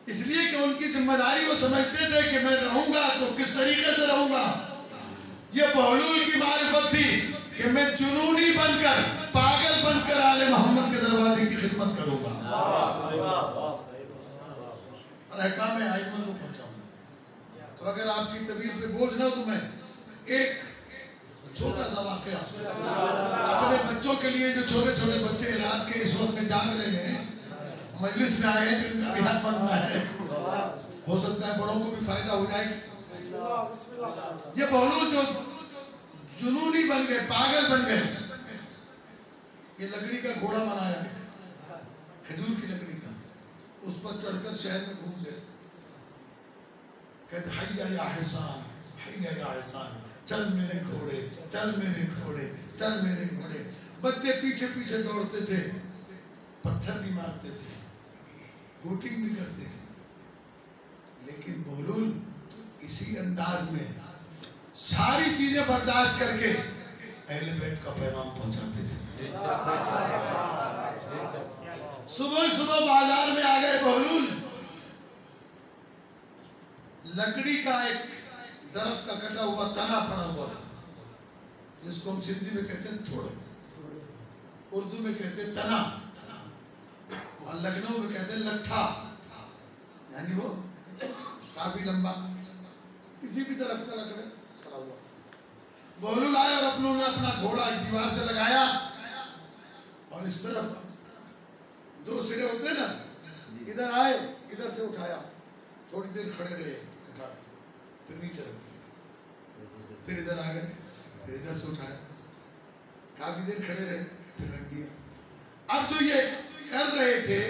اس لیے کہ ان کی ذمہ داری وہ سمجھتے تھے کہ میں رہوں گا تو کس طریقے سے رہوں گا۔ یہ بہلول کی معرفت تھی کہ میں جنونی بن کر، پاگل بن کر آل محمد کے دروازے کی خدمت کروں گا اور احکام ائمہ کو پہنچاؤں گا۔ تو اگر آپ کی طبیعت پہ بوجھ نہ ہو تو میں ایک چھوٹا سا واقعہ اپنے بچوں کے لیے، جو چھوٹے چھوٹے بچے رات کے اس وقت میں جاگ رہے ہیں، مجلس میں آئے ہیں، جن کا بھی حق بنتا ہے، ہو سکتا ہے بڑوں کو بھی فائدہ ہو جائے۔ یہ بہلول جو جنونی بن گئے، پاگل بن گئے، یہ لکڑی کا گھوڑا بنایا، کھجور کی لکڑی کا، اس پر چڑھ کر شہر میں گھوم گئے، کہتے حیا یا حسان، حیا یا حسان، چل میرے گھوڑے، چل میرے گھوڑے، چل میرے گھوڑے۔ بچے پیچھے پیچھے دوڑتے تھے، پتھر بھی مارتے تھے، ہوٹنگ بھی کرتے تھے، لیکن بہلول اسی انداز میں ساری چیزیں برداشت کر کے اہل بیت کا پیغام پہنچاتے تھے۔ صبح صبح بازار میں آ گئے بہلول، لکڑی کا ایک درخت کا کٹا ہوا تنا پڑا ہوا تھا، جس کو ہم سندھی میں کہتے ہیں تھوڑا، اردو میں کہتے ہیں تنا، اور لکھنؤ میں کہتے ہیں لٹھا، یعنی وہ کافی لمبا کسی بھی طرف کا لکڑا پڑا ہوا تھا۔ بہلول آئے اور انہوں نے اپنا گھوڑا ایک دیوار سے لگایا اور اس طرف دو سرے ہوتے نا، ادھر آئے، ادھر سے اٹھایا، تھوڑی دیر کھڑے رہے، پھر نیچے رکھ دیا، پھر ادھر آ گئے، پھر ادھر سے اٹھایا، کافی دیر کھڑے رہے، پھر رکھ دیا۔ اب تو یہ کر رہے تھے،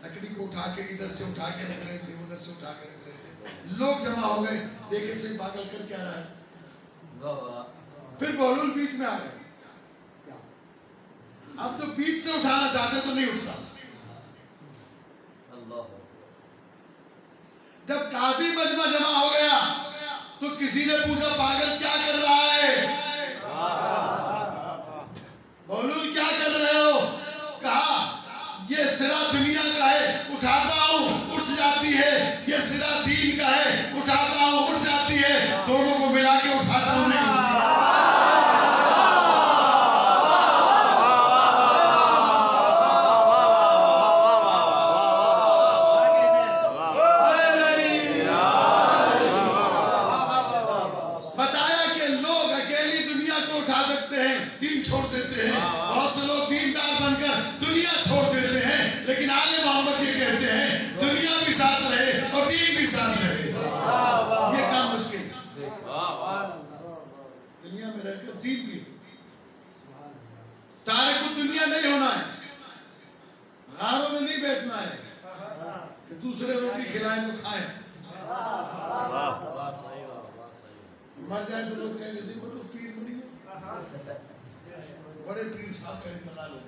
لکڑی کو اٹھا کے ادھر سے اٹھا کے رکھ رہے تھے، ادھر سے اٹھا کے رکھ رہے تھے، لوگ جمع ہو گئے، دیکھے سے پاگل کر کیا رہا ہے. پھر بہلول بیچ میں آ گئے. اب تو بیچ سے اٹھانا چاہتے تو نہیں اٹھتا. جب کافی مجمع جمع ہو گیا تو کسی نے پوچھا پاگل کیا کر رہا ہے؟ بہلول کیا کر رہے ہو؟ کہا یہ سرا دنیا کا ہے، اٹھاتا ہوں اٹھ جاتی ہے، یہ سرا دین کا ہے، اٹھاتا ہوں اٹھ جاتی ہے، دونوں کو ملا کے اٹھاتا ہوں نہیں اٹھتی. دوسرے روٹی کھلائیں تو کھائیں، مر جائے تو لوگ کہیں گے وہ تو پیر بنی ہے، بڑے پیر صاحب کا انتقال ہو گیا.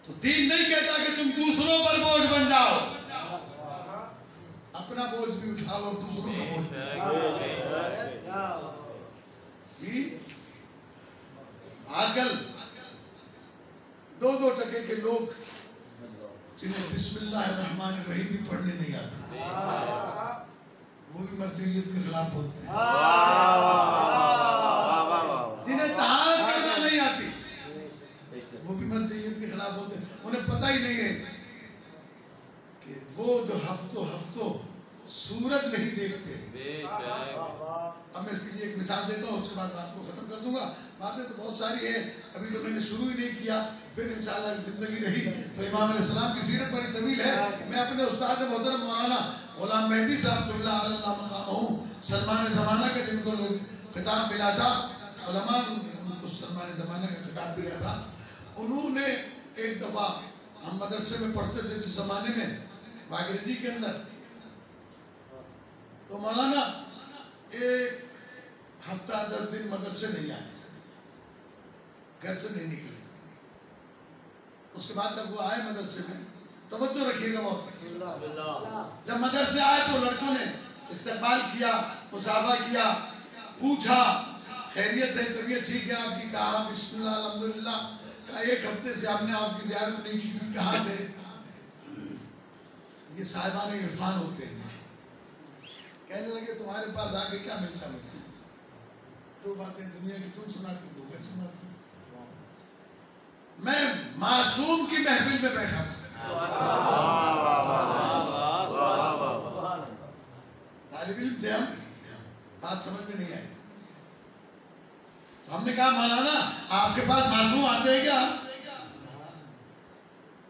تو دین نہیں کہتا کہ تم دوسروں پر بوجھ بن جاؤ، اپنا بوجھ بھی اٹھاؤ اور دوسروں کا بوجھ بھی اٹھاؤ. آج کل 2 ٹکے کے لوگ جنہیں بسم اللہ الرحمن الرحیم بھی پڑھنے نہیں آتا، وہ بھی مرجعیت کے خلاف بولتے ہیں. جنہیں طہارت کرنا نہیں آتی وہ بھی مرجعیت کے خلاف بولتے ہیں. انہیں پتہ ہی نہیں ہے کہ وہ جو ہفتوں سورج نہیں دیکھتے. اب میں اس کے لیے ایک مثال دیتا ہوں، اس کے بعد بات کو ختم کر دوں گا. باتیں تو بہت ساری ہیں، ابھی تو میں نے شروع ہی نہیں کیا. پھر انشاءاللہ زندگی رہی تو امام علیہ السلام کی سیرت بڑی طویل ہے. میں اپنے استاد محترم مولانا غلام مہدی صاحب اللہ علیہ مقامہ سلمان زمانہ کا، جن کو لوگ خطاب ملا تھا، علماء ان کو سلمان زمانہ کا خطاب دیا تھا. انہوں نے ایک دفعہ، ہم مدرسے میں پڑھتے تھے اس زمانے میں باگرجی کے اندر، تو مولانا ایک ہفتہ 10 دن مدرسے نہیں آئے، گھر سے نہیں نکلے. اس کے بعد جب وہ آئے مدرسے میں، توجہ رکھیے گا بہت، جب مدرسے آئے تو لڑکوں نے استقبال کیا، مصافحہ کیا، پوچھا خیریت ہے، طبیعت ٹھیک ہے آپ کی؟ کہا بسم اللہ الحمدللہ. کہا 1 ہفتے سے آپ نے آپ کی زیارت نہیں کی تھی، کہاں تھے؟ یہ صاحبان عرفان ہوتے ہیں. کہنے لگے تمہارے پاس آ کے کیا ملتا مجھے؟ 2 باتیں دنیا کی تم سناتی، 2 میں سناتی. میں معصوم کی محفل میں بیٹھا تھا، طالب علم تھے ہم، بات سمجھ میں نہیں آئی. تو ہم نے کہا مولانا آپ کے پاس معصوم آتے ہیں کیا؟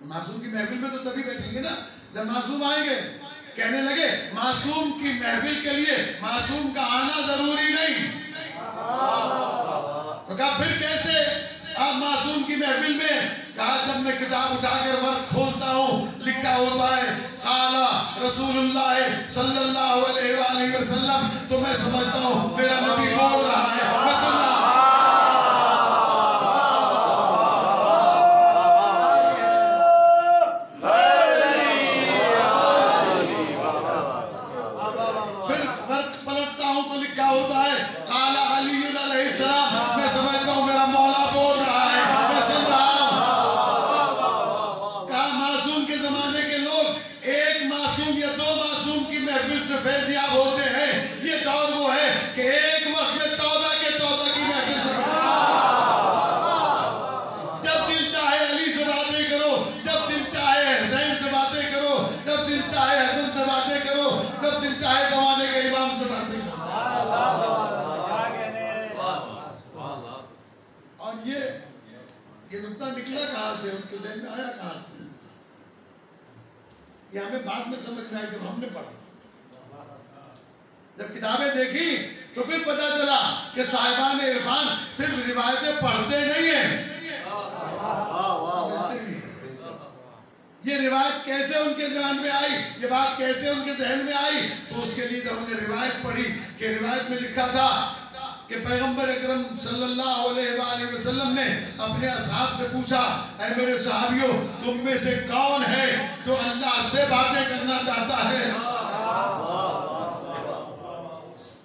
معصوم کی محفل میں تو تبھی بیٹھیں گے نا جب معصوم آئیں گے. کہنے لگے معصوم کی محفل کے لیے معصوم کا آنا ضروری نہیں. تو کہا پھر کیسے آپ معصوم کی محفل میں؟ کہا جب میں کتاب اٹھا کر ورق کھولتا ہوں لکھا ہوتا ہے قال رسول اللہ صلی اللہ علیہ وآلہ وسلم، تو میں سمجھتا ہوں میرا نبی بول رہا ہے، میں سن رہا ہوں. پھر ورق پلٹتا ہوں تو لکھا ہوتا ہے قال علی علیہ السلام، میں سمجھتا ہوں میرا مولا بول رہا ہے، میں سن رہا ہوں. کہا معصوم کے زمانے کے لوگ 1 معصوم یا 2 معصوم کی محفل سے فیضیاب ہوتے ہیں. یہ دور وہ ہے کہ ایک وقت میں 14 کے 14 کی محفل سے جب دل چاہے علی سے باتیں کرو، جب دل چاہے حسین سے باتیں کرو، جب دل چاہے حسن سے باتیں کرو، جب دل چاہے زمانے کے امام سے باتیں کرو. اور یہ نقطہ نکلا کہاں سے، ان کے ذہن میں آیا کہاں سے؟ یہ ہمیں بعد میں سمجھ میں آئی جب ہم نے پڑھا. جب کتابیں دیکھی تو پھر پتا چلا کہ صاحبان عرفان صرف روایتیں پڑھتے نہیں ہیں، یہ روایت کیسے ان کے ذہن میں آئی، یہ بات کیسے ان کے ذہن میں آئی؟ تو اس کے لیے جب ہم نے روایت پڑھی کہ روایت میں لکھا تھا کہ پیغمبر اکرم صلی اللہ علیہ وآلہ وسلم نے اپنے اصحاب سے پوچھا، اے میرے صحابیوں، تم میں سے کون ہے جو اللہ سے باتیں کرنا چاہتا ہے؟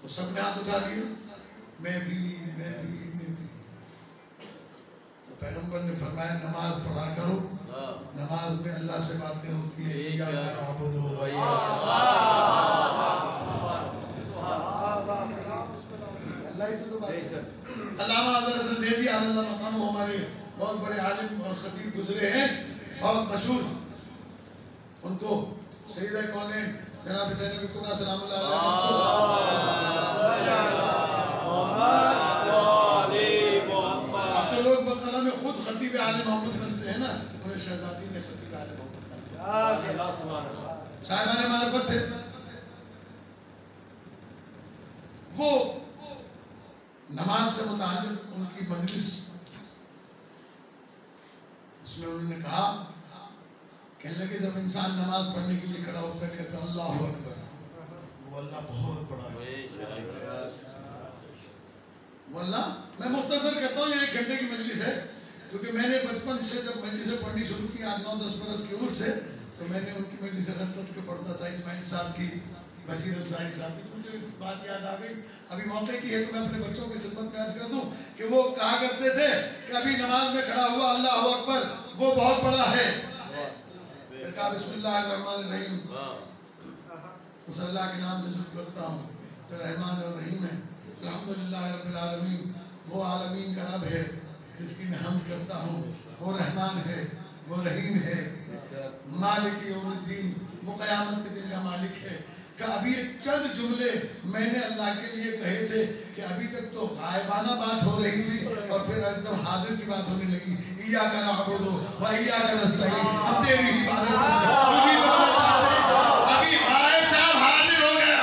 تو سب نے ہاتھ اٹھا لیا، میں بھی۔ تو پیغمبر نے فرمایا نماز پڑھا کرو، نماز میں اللہ سے باتیں ہوتی ہیں، ایاک نعبد و ایاک نستعین۔ علامہ حضرت زیدی علی اللہ مقامہ ہمارے بہت بڑے عالم اور خطیب گزرے ہیں، بہت مشہور۔ ان کو سیدہ کونین جناب زینب کبریٰ سلام اللہ علیہ، اب تو لوگ بقلہ میں خود خطیب عالم محمد بنتے ہیں نا، انہیں شہزادی نے خطیب عالم محمد بنتے، صاحبان معرفت تھے۔ وہ نماز سے متعلق ان کی مجلس، اس میں انہوں نے کہا، کہنے لگے جب انسان نماز پڑھنے کے لیے کھڑا ہوتا ہے کہتا ہے اللہ اکبر، وہ اللہ بہت بڑا ہے، وہ اللہ۔ میں مختصر کرتا ہوں، یہ 1 گھنٹے کی مجلس ہے، کیونکہ میں نے بچپن سے جب مجلسیں پڑھنی شروع کی 8-9-10 برس کی عمر سے، تو میں نے ان کی مجلسیں رٹ کے پڑھتا تھا، اسماعیل صاحب کی، بشیر انصاری صاحب کی۔ مجھے بات یاد آ گئی، ابھی موقع کی ہے تو میں اپنے بچوں کی خدمت میں عرض کر دوں کہ وہ کہا کرتے تھے کہ ابھی نماز میں کھڑا ہوا اللہ اکبر، وہ بہت بڑا ہے۔ پھر کہا بسم اللہ الرحمن الرحیم، صلی اللہ کے نام سے شروع کرتا ہوں، تو رحمان اور رحیم ہے۔ الحمدللہ رب العالمین، وہ عالمین کا رب ہے جس کی میں حمد کرتا ہوں، وہ رحمان ہے، وہ رحیم ہے، مالک یوم الدین، وہ قیامت کے دن کا مالک ہے۔ کہ ابھی یہ چند جملے میں نے اللہ کے لیے کہے تھے کہ ابھی تک تو غائبانہ بات ہو رہی تھی اور پھر ایک دم حاضر کی بات ہونے لگی، ایاک نعبد و ایاک نستعین، ہم تیری عبادت کرتے ہیں، تو بھی زمانہ چاہتے ہیں، ابھی غائب تھا اب حاضر ہو گیا۔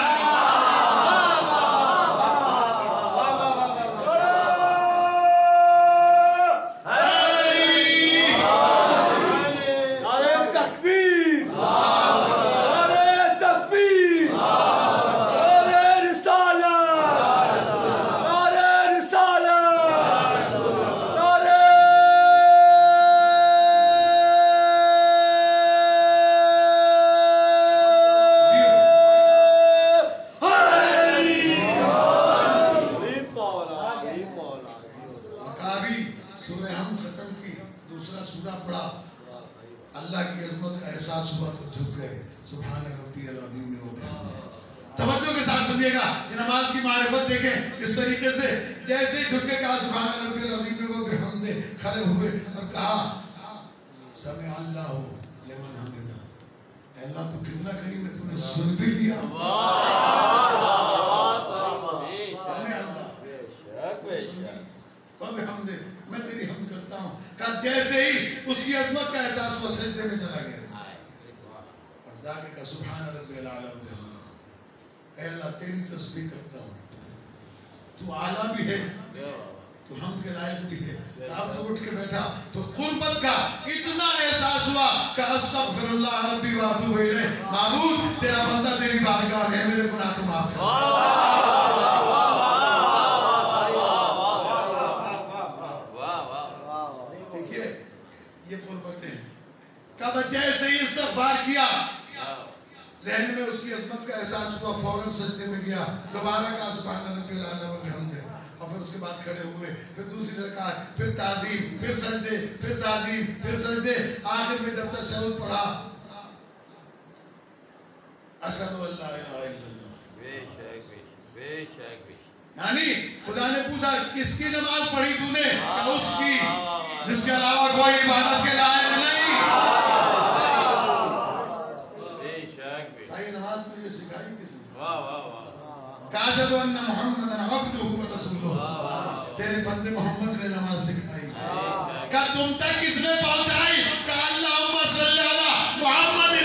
یعنی خدا نے پوچھا کس کی نماز پڑھی تو نے؟ کہ اس کی جس کے علاوہ کوئی عبادت کے لائق نہیں۔ نماز مجھے سکھائی کس نے؟ اشہد ان محمد عبدہ و رسولہ، تیرے بندے محمد نے نماز سکھائی۔ کہ تم تک کس نے پہنچائی؟ کہ اللہم صلی علی محمد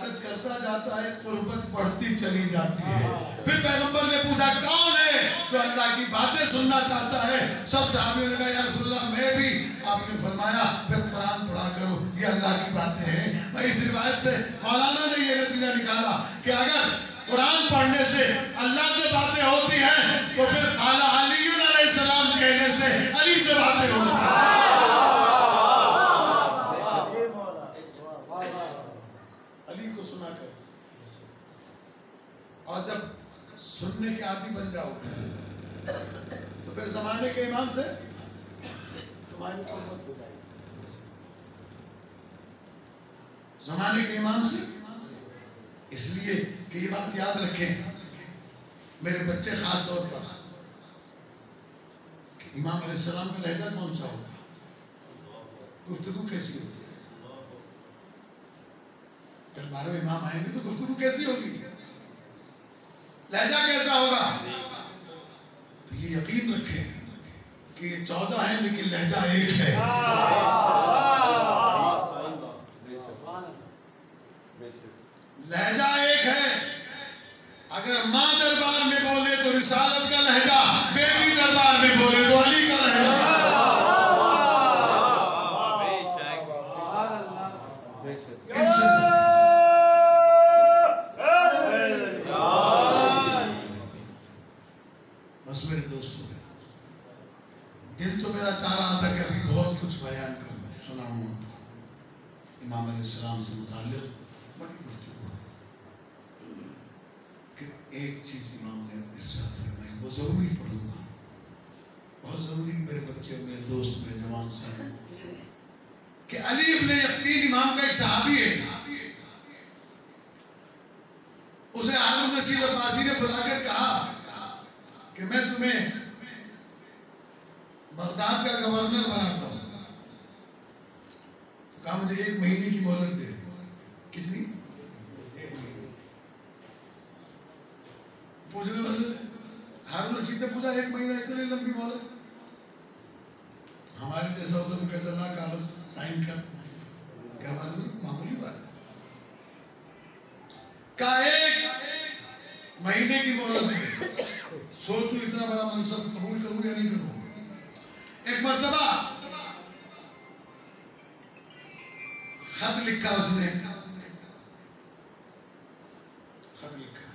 عبادت کرتا جاتا ہے قربت بڑھتی چلی جاتی ہے. پھر پیغمبر نے پوچھا کون ہے جو اللہ کی باتیں سننا چاہتا ہے؟ سب صحابیوں نے کہا یا رسول اللہ میں بھی. آپ نے فرمایا پھر قرآن پڑھا کرو، یہ اللہ کی باتیں ہیں. میں اس روایت سے مولانا نے یہ نتیجہ نکالا کہ اگر قرآن پڑھنے سے اللہ سے باتیں ہوتی ہیں تو پھر قال علی علیہ السلام کہنے سے علی سے باتیں ہوتی ہیں. علی کو سنا کر اور جب سننے کے عادی بن جاؤ تو پھر زمانے کے امام سے تمہاری قربت ہو جائے گی. زمانے کے امام سے اس لیے کہ یہ بات یاد رکھیں میرے بچے خاص طور پر کہ امام علیہ السلام کا لہجہ کون سا ہوگا، گفتگو کیسی ہوگی. دربار میں امام آئیں گے تو گفتگو کیسی ہوگی، لہجہ کیسا ہوگا. تو یہ یقین رکھیں کہ یہ 14 ہیں لیکن لہجہ ایک ہے. لہجہ ایک ہے. اگر ماں دربار میں بولے تو رسالت کا لہجہ، بیٹی دربار میں بولے تو علی کا لہجہ. بس میرے دوستوں دل تو میرا چاہ رہا تھا کہ ابھی بہت کچھ بیان کروں سناؤں آپ کو. امام علیہ السلام سے متعلق بڑی گفتگو ہے کہ ایک چیز امام نے ارشاد فرمائی وہ ضروری پڑھوں گا، بہت ضروری. میرے بچے میرے دوست میرے جوان صاحب کہ علی ابن یقطین امام کا ایک صحابی ہے. اسے ہارون رشید عباسی نے بلا کر کہا کہ میں تمہیں بغداد کا گورنر بناتا ہوں. تو کہا مجھے 1 مہینے کی مہلت دے. کتنی؟ 1 مہینے. پوچھنے والے ہارون رشید نے پوچھا 1 مہینہ اتنی لمبی مہلت؟ ہمارے جیسا ہوتا تو کہتا اللہ کاغذ سائن کر. کیا بات ہے؟ معمولی بات ہے. کہا 1 مہینے کی مہلت ہے. سوچو اتنا بڑا منصب قبول کروں یا نہیں کروں. ایک مرتبہ خط لکھا اس نے، خط لکھا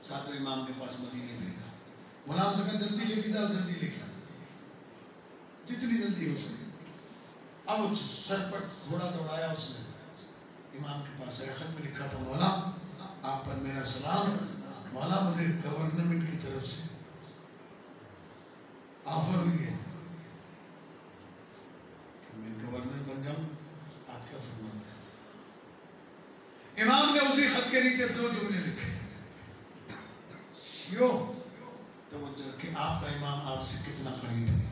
ساتھ امام کے پاس مدینے بھیجا. غلام سے کہا جلدی لے کے جاؤ، جلدی لے کے آؤ، جتنی جلدی ہو سکے. اب سر پر گھوڑا دوڑایا اس نے، امام کے پاس آیا. خط میں لکھا تھا مولا آپ پر میرا سلام، مولا مجھے گورنمنٹ کی طرف سے آفر ہوئی ہے کہ میں گورنر بن جاؤں، آپ کیا فرمائیں. امام نے اسی خط کے نیچے 2 جملے لکھے. یو توجہ کہ آپ کا امام آپ سے کتنا قریب ہے.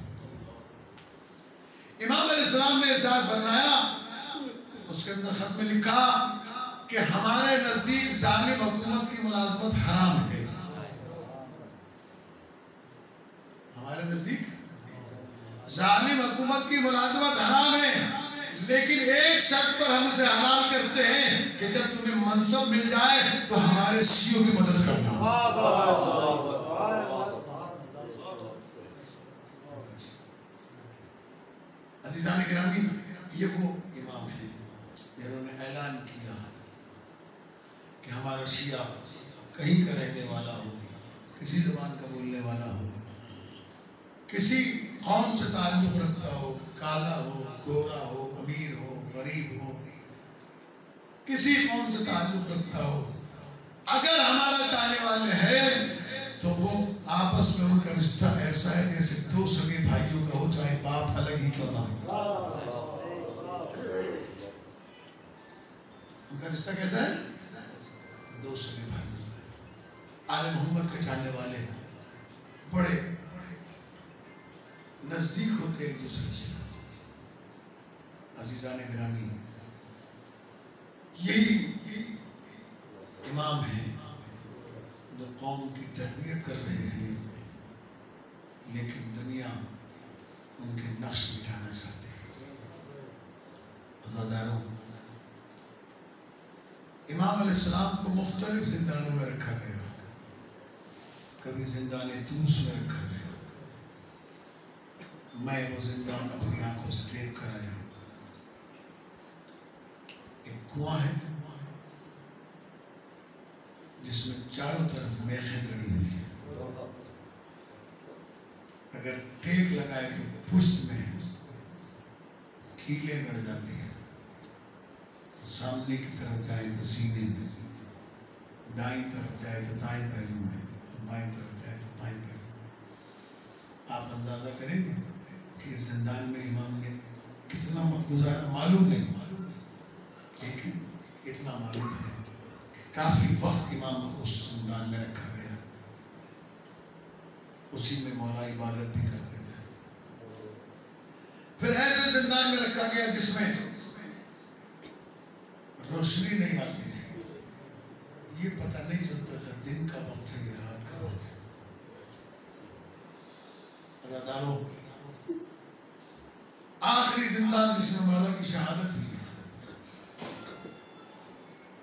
امام علیہ السلام نے ارشاد فرمایا، اس کے اندر خط میں لکھا کہ ہمارے نزدیک ظالم حکومت کی ملازمت حرام ہے. ہمارے نزدیک ظالم حکومت کی ملازمت حرام ہے، لیکن ایک شرط پر ہم اسے حلال کرتے ہیں کہ جب تمہیں منصب مل جائے تو ہمارے شیعوں کی مدد کرنا. عزیزان گرامی، یہ وہ امام ہیں جنہوں نے اعلان کیا کہ ہمارا شیعہ کہیں کا رہنے والا ہو، کسی زبان کا بولنے والا ہو، کسی قوم سے تعلق رکھتا ہو، کالا ہو، گورا ہو، امیر ہو، غریب ہو، کسی قوم سے تعلق رکھتا ہو، اگر ہمارا چاہنے والے ہیں تو وہ آپس میں ان کا رشتہ ایسا ہے جیسے 2 سگے بھائیوں کا ہو، چاہے باپ الگ ہی کیوں نہ ہو. ان کا رشتہ کیسا ہے؟ 2 سگے بھائیوں. آل محمد کے چاہنے والے بڑے نزدیک ہوتے ایک دوسرے سے. عزیزان گرامی، یہی امام ہیں جو قوم کی تربیت کر رہے ہیں، لیکن دنیا ان کے نقش مٹانا چاہتے ہیں. عزاداروں، امام علیہ السلام کو مختلف زندانوں میں رکھا گیا. کبھی زندان طوس میں رکھا گیا. میں وہ زندان اپنی آنکھوں سے دیکھ کر آیا. ایک کنواں ہے جس میں چاروں طرف میخیں گڑی ہوئی ہیں. اگر ٹیک لگائے تو پشت میں کیلیں گڑ جاتی ہیں. سامنے کی طرف جائے تو سینے میں، دائیں طرف جائے تو دائیں پہلو میں، بائیں طرف جائے تو بائیں پہلو میں. آپ اندازہ کریں گے کہ زندان میں امام نے کتنا وقت گزارا معلوم نہیں، لیکن اتنا معلوم ہے کہ کافی وقت امام کو اس زندان میں رکھا گیا. اسی میں مولا عبادت بھی کرتے تھے. پھر ایسے زندان میں رکھا گیا جس میں روشنی نہیں آتی تھی. یہ پتہ نہیں چلتا تھا دن کا وقت ہے یا رات کا وقت ہے. عزاداروں، آخری زندان جس میں مولا کی شہادت ہوئی ہے،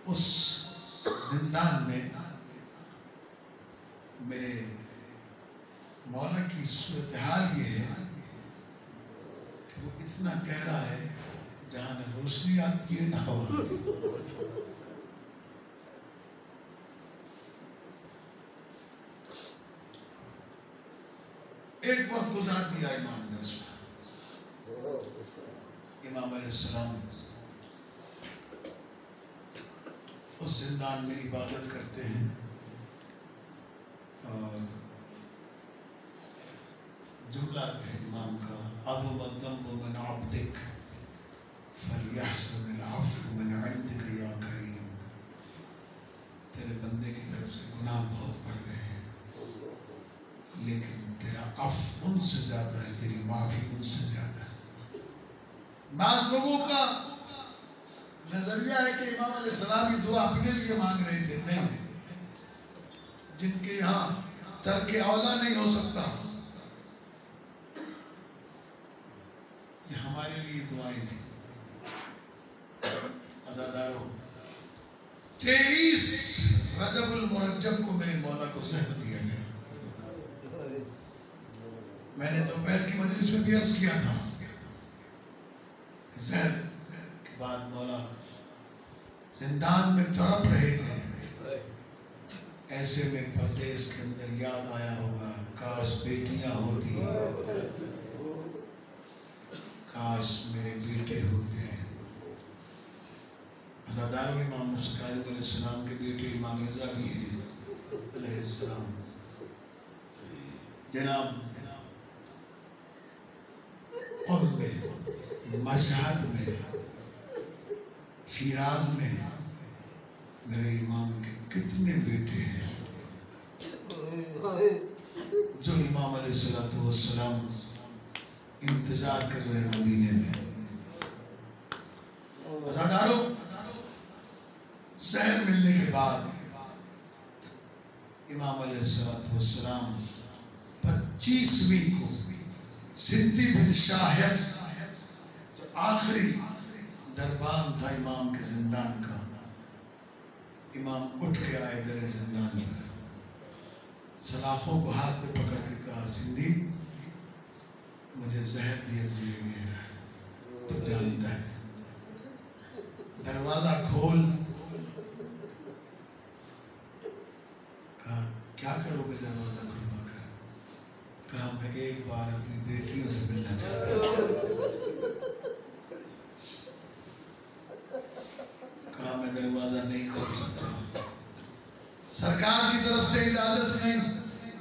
اس زندان میں میرے مولا کی صورتحال یہ ہے کہ وہ اتنا گہرا ہے جہاں نہ روشنی آتی ہے نہ ہوا آتی. ایک وقت گزار دیا امام نے اس میں. امام علیہ السلام اس زندان میں عبادت کرتے ہیں اور جملہ ہے امام کا: عظم الذنب من عبدک فلیحسن العفو من عندک یا کریم. تیرے بندے کی طرف سے گناہ بہت بڑھ گئے ہیں، لیکن تیرا عفو ان سے زیادہ ہے، تیری معافی ان سے زیادہ ہے. بعض لوگوں کا نظریہ ہے کہ امام علیہ السلام کی دعا اپنے لیے مانگ رہے تھے. نہیں، جن کے یہاں ترک اولا نہیں ہو سکتا، یہ ہمارے لیے دعائیں تھیں. عزاداروں، 23 رجب المرجب کو میرے مولا کو زہر دیا گیا. میں نے دوپہر کی مجلس میں بھی عرض کیا تھا کہ زہر کے بعد مولا زندان میں تڑپ رہے تھے. ایسے میں پردیس کے اندر یاد آیا ہوگا، کاش بیٹیاں ہوتی، کاش میرے بیٹے ہوتے. عزاداروں، امام موسیٰ کاظم علیہ السلام کے بیٹے امام رضا بھی ہیں علیہ السلام. جناب قم میں، مشہد میں، شیراز میں میرے امام کے کتنے بیٹے ہیں جو امام علیہ السلام انتظار کر رہے مدینے میں. عزاداروں، زہر ملنے کے بعد امام علیہ السلام 25ویں کو سندھی بن شاہد، جو آخری دربان تھا امام کے زندان کا، امام اٹھ کے آئے در زندان پر. سلاخوں کو ہاتھ میں پکڑ کے کہا: سندھی، مجھے زہر دیے گئے ہیں، تو جانتا ہے، دروازہ کھول. کہا: کیا کرو گے دروازہ کھلوا کر؟ کہا: میں ایک بار اپنی بیٹیوں سے ملنا چاہتا ہوں. کہا: میں دروازہ نہیں کھول سکتا، سرکار کی طرف سے اجازت نہیں.